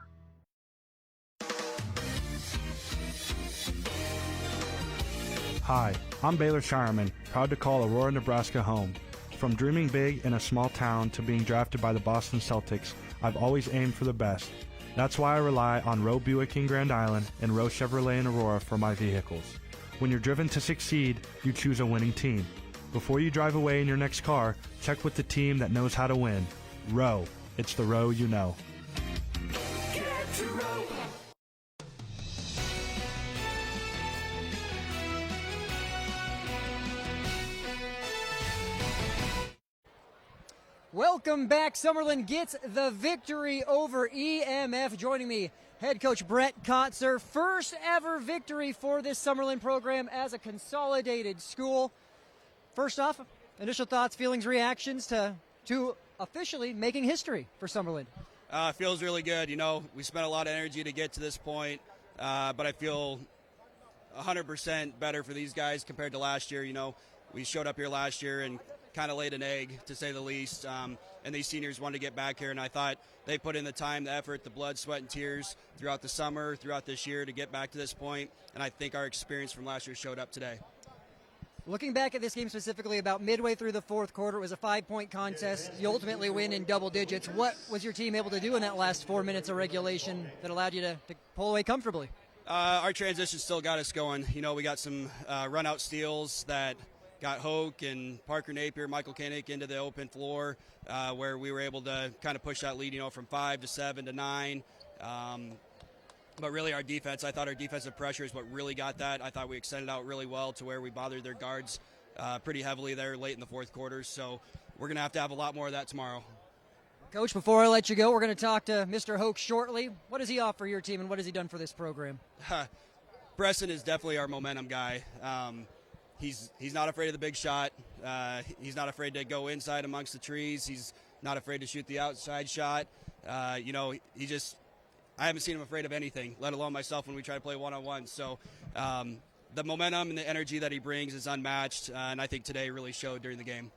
Hi, I'm Baylor Shireman, proud to call Aurora, Nebraska home. From dreaming big in a small town to being drafted by the Boston Celtics, I've always aimed for the best. That's why I rely on Roe Buick in Grand Island and Roe Chevrolet in Aurora for my vehicles. When you're driven to succeed, you choose a winning team. Before you drive away in your next car, check with the team that knows how to win. Roe, it's the Roe you know. Get to Roe. Welcome back. Summerland gets the victory over EMF. Joining me, head coach Brett Kotzer. First ever victory for this Summerland program as a consolidated school. First off, initial thoughts, feelings, reactions to officially making history for Summerland. Feels really good. You know, we spent a lot of energy to get to this point, but I feel 100% better for these guys compared to last year. You know, we showed up here last year and kind of laid an egg, to say the least, and these seniors wanted to get back here, and I thought they put in the time, the effort, the blood, sweat, and tears throughout the summer, throughout this year to get back to this point, and I think our experience from last year showed up today. Looking back at this game specifically, about midway through the fourth quarter, it was a 5-point contest. You ultimately win in double digits. What was your team able to do in that last 4 minutes of regulation that allowed you to pull away comfortably? Our transition still got us going. You know, we got some run-out steals that got Hoke and Parker Napier, Michael Kinnick into the open floor, where we were able to kind of push that lead, you know, from 5 to 7 to 9. But really our defense, I thought our defensive pressure is what really got that. I thought we extended out really well to where we bothered their guards pretty heavily there late in the fourth quarter. So we're going to have a lot more of that tomorrow. Coach, before I let you go, we're going to talk to Mr. Hoke shortly. What does he offer your team, and what has he done for this program? Preston is definitely our momentum guy. He's not afraid of the big shot. He's not afraid to go inside amongst the trees. He's not afraid to shoot the outside shot. You know, I haven't seen him afraid of anything, let alone myself when we try to play one-on-one. So the momentum and the energy that he brings is unmatched, and I think today really showed during the game.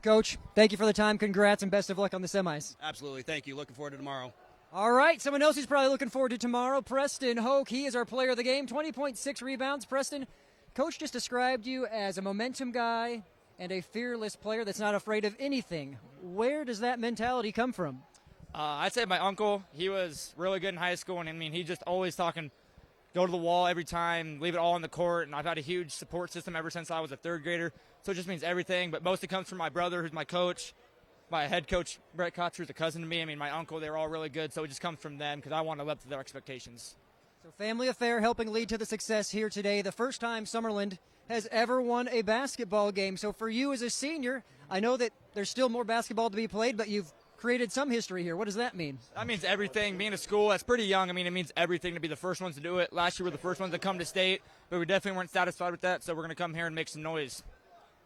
Coach, thank you for the time. Congrats and best of luck on the semis. Absolutely. Thank you. Looking forward to tomorrow. All right, someone else who's probably looking forward to tomorrow, Preston Hoke. He is our player of the game, 20.6 rebounds. Preston, Coach just described you as a momentum guy and a fearless player that's not afraid of anything. Where does that mentality come from? I'd say my uncle. He was really good in high school, and I mean, he just always talking, go to the wall every time, leave it all on the court, and I've had a huge support system ever since I was a third grader, so it just means everything, but mostly comes from my brother, who's my coach, my head coach, Brett Kotzer, is a cousin to me. I mean, my uncle, they're all really good, so it just comes from them because I want to live up to their expectations. So family affair helping lead to the success here today. The first time Summerland has ever won a basketball game. So for you as a senior, I know that there's still more basketball to be played, but you've created some history here. What does that mean? That means everything. Being a school that's pretty young, I mean, it means everything to be the first ones to do it. Last year we were the first ones to come to state, but we definitely weren't satisfied with that, so we're going to come here and make some noise.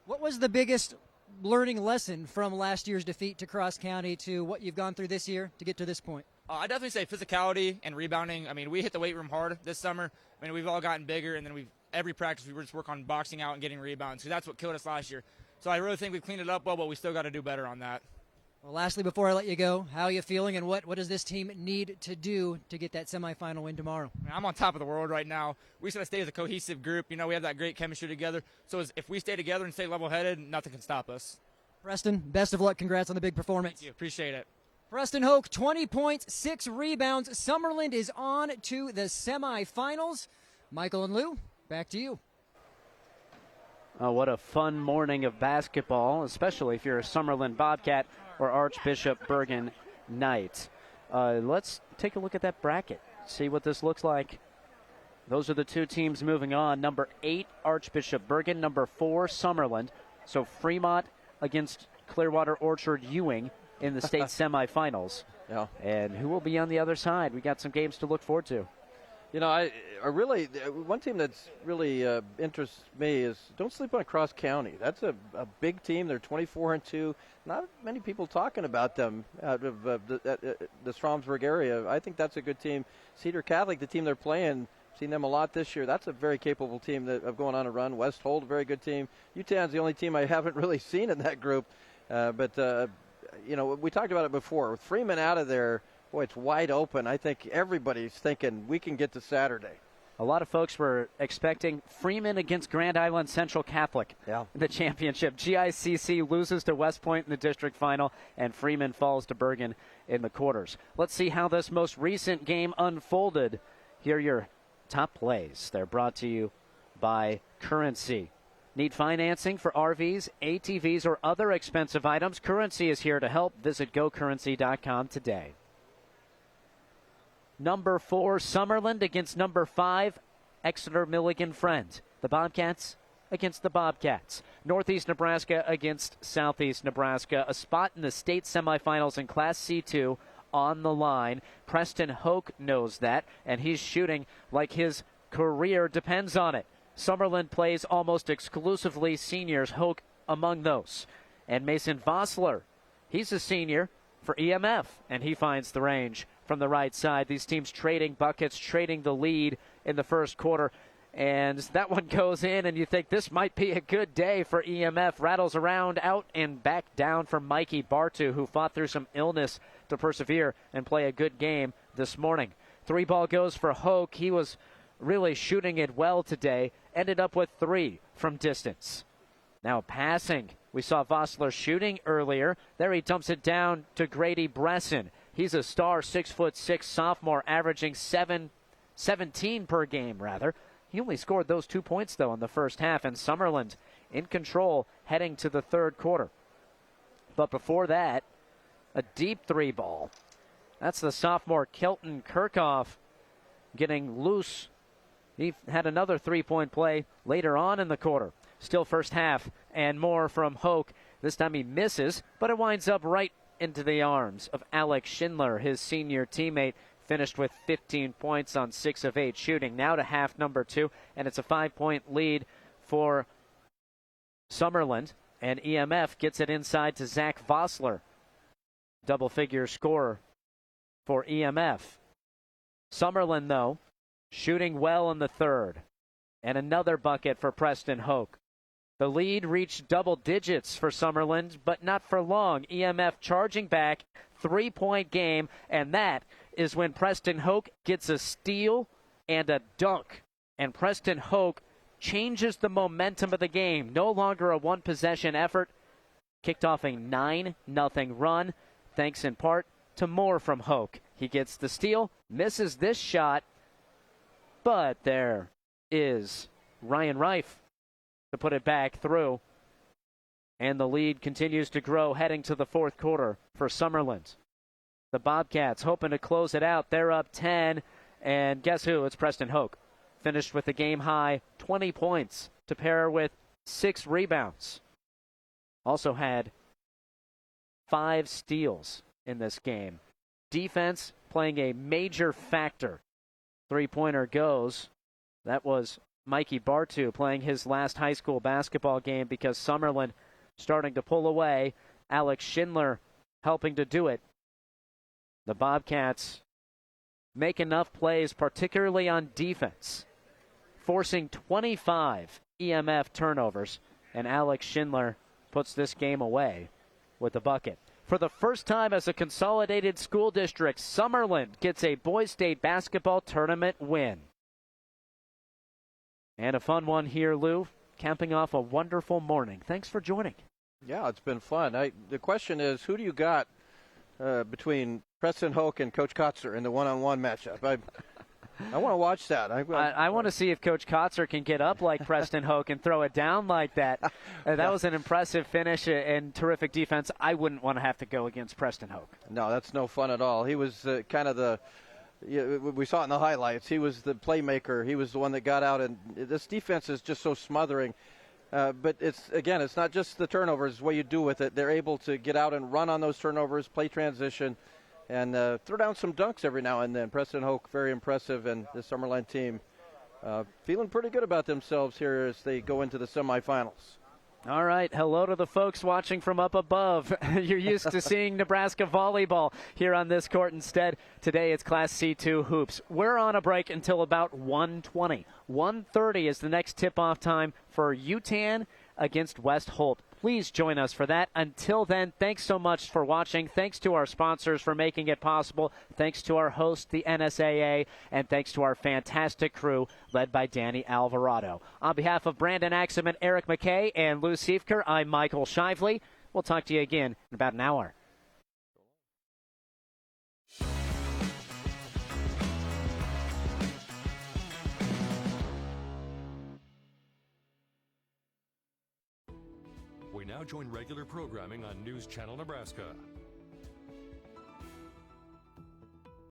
What was the biggest learning lesson from last year's defeat to Cross County to what you've gone through this year to get to this point? I definitely say physicality and rebounding. I mean, we hit the weight room hard this summer. I mean, we've all gotten bigger, and then every practice we just work on boxing out and getting rebounds, because that's what killed us last year. So I really think we've cleaned it up well, but we still got to do better on that. Well, lastly, before I let you go, how are you feeling, and what does this team need to do to get that semifinal win tomorrow? I'm on top of the world right now. We just got to stay as a cohesive group. You know, we have that great chemistry together. So if we stay together and stay level-headed, nothing can stop us. Preston, best of luck. Congrats on the big performance. Thank you. Appreciate it. Preston Hoke, 20 points, 6 rebounds. Summerland is on to the semifinals. Michael and Lou, back to you. Oh, what a fun morning of basketball, especially if you're a Summerland Bobcat or Archbishop Bergan Knight. Let's take a look at that bracket, see what this looks like. Those are the two teams moving on. Number 8, Archbishop Bergan. Number 4, Summerland. So Fremont against Clearwater Orchard Ewing in the state semifinals. Yeah. And who will be on the other side? We got some games to look forward to. You know, I really, one team that's really interests me is don't sleep on Cross County. That's a big team. They're 24-2. Not many people talking about them out of the Stromsburg area. I think that's a good team. Cedar Catholic, the team they're playing, seen them a lot this year. That's a very capable team of going on a run. West Holt, a very good team. Utan's the only team I haven't really seen in that group. But you know, we talked about it before. With Freeman out of there, boy, it's wide open. I think everybody's thinking we can get to Saturday. A lot of folks were expecting Freeman against Grand Island Central Catholic in the championship. GICC loses to West Point in the district final, and Freeman falls to Bergen in the quarters. Let's see how this most recent game unfolded. Here are your top plays. They're brought to you by Currency. Need financing for RVs, ATVs, or other expensive items? Currency is here to help. Visit gocurrency.com today. Number 4, Summerland against number 5, Exeter Milligan Friends. The Bobcats against the Bobcats. Northeast Nebraska against Southeast Nebraska. A spot in the state semifinals in Class C2 on the line. Preston Hoke knows that, and he's shooting like his career depends on it. Summerland plays almost exclusively seniors, Hoke among those. And Mason Vossler, he's a senior for EMF, and he finds the range from the right side. These teams trading buckets, trading the lead in the first quarter. And that one goes in, and you think this might be a good day for EMF. Rattles around, out, and back down for Mikey Bartu, who fought through some illness to persevere and play a good game this morning. 3-ball goes for Hoke. He was really shooting it well today. Ended up with 3 from distance. Now passing. We saw Vossler shooting earlier. There he dumps it down to Grady Bresson. He's a star 6'6" sophomore, averaging 17 per game, rather. He only scored those 2 points, though, in the first half, and Summerland in control heading to the third quarter. But before that, a deep 3-ball. That's the sophomore Kelton Kirchhoff getting loose. He had another 3-point play later on in the quarter. Still first half and more from Hoke. This time he misses, but it winds up right into the arms of Alex Schindler, his senior teammate. Finished with 15 points on 6 of 8 shooting. Now to half number 2, and it's a 5-point lead for Summerland. And EMF gets it inside to Zach Vossler. Double-figure scorer for EMF. Summerland, though, shooting well in the third. And another bucket for Preston Hoke. The lead reached double digits for Summerland, but not for long. EMF charging back, 3-point game, and that is when Preston Hoke gets a steal and a dunk. And Preston Hoke changes the momentum of the game. No longer a one-possession effort. Kicked off a 9-0 run, thanks in part to more from Hoke. He gets the steal, misses this shot, but there is Ryan Reif to put it back through. And the lead continues to grow heading to the fourth quarter for Summerland. The Bobcats hoping to close it out. They're up 10 And guess who? It's Preston Hoke. Finished with a game-high 20 points to pair with 6 rebounds. Also had 5 steals in this game. Defense playing a major factor. Three-pointer goes. That was Mikey Bartu playing his last high school basketball game because Summerland starting to pull away. Alex Schindler helping to do it. The Bobcats make enough plays, particularly on defense, forcing 25 EMF turnovers, and Alex Schindler puts this game away with a bucket. For the first time as a consolidated school district, Summerland gets a Boys State basketball tournament win. And a fun one here, Lou, capping off a wonderful morning. Thanks for joining. Yeah, it's been fun. The question is, who do you got between Preston Hoke and Coach Kotzer in the one-on-one matchup? I want to watch that. I want to see if Coach Kotzer can get up like Preston Hoke and throw it down like that. That was an impressive finish and terrific defense. I wouldn't want to have to go against Preston Hoke. No, that's no fun at all. He was kind of we saw it in the highlights. He was the playmaker. He was the one that got out, and this defense is just so smothering. But it's not just the turnovers, what you do with it. They're able to get out and run on those turnovers, play transition, and throw down some dunks every now and then. Preston Hoke, very impressive, and the Summerland team feeling pretty good about themselves here as they go into the semifinals. All right, hello to the folks watching from up above. You're used to seeing Nebraska volleyball here on this court. Instead, today it's Class C2 hoops. We're on a break until about 1:20. 1:30 is the next tip-off time for UTAN against West Holt. Please join us for that. Until then, thanks so much for watching. Thanks to our sponsors for making it possible. Thanks to our host, the NSAA, and thanks to our fantastic crew led by Danny Alvarado. On behalf of Brandon Axelman, Eric McKay, and Lou Siefker, I'm Michael Shively. We'll talk to you again in about an hour. We now join regular programming on News Channel Nebraska.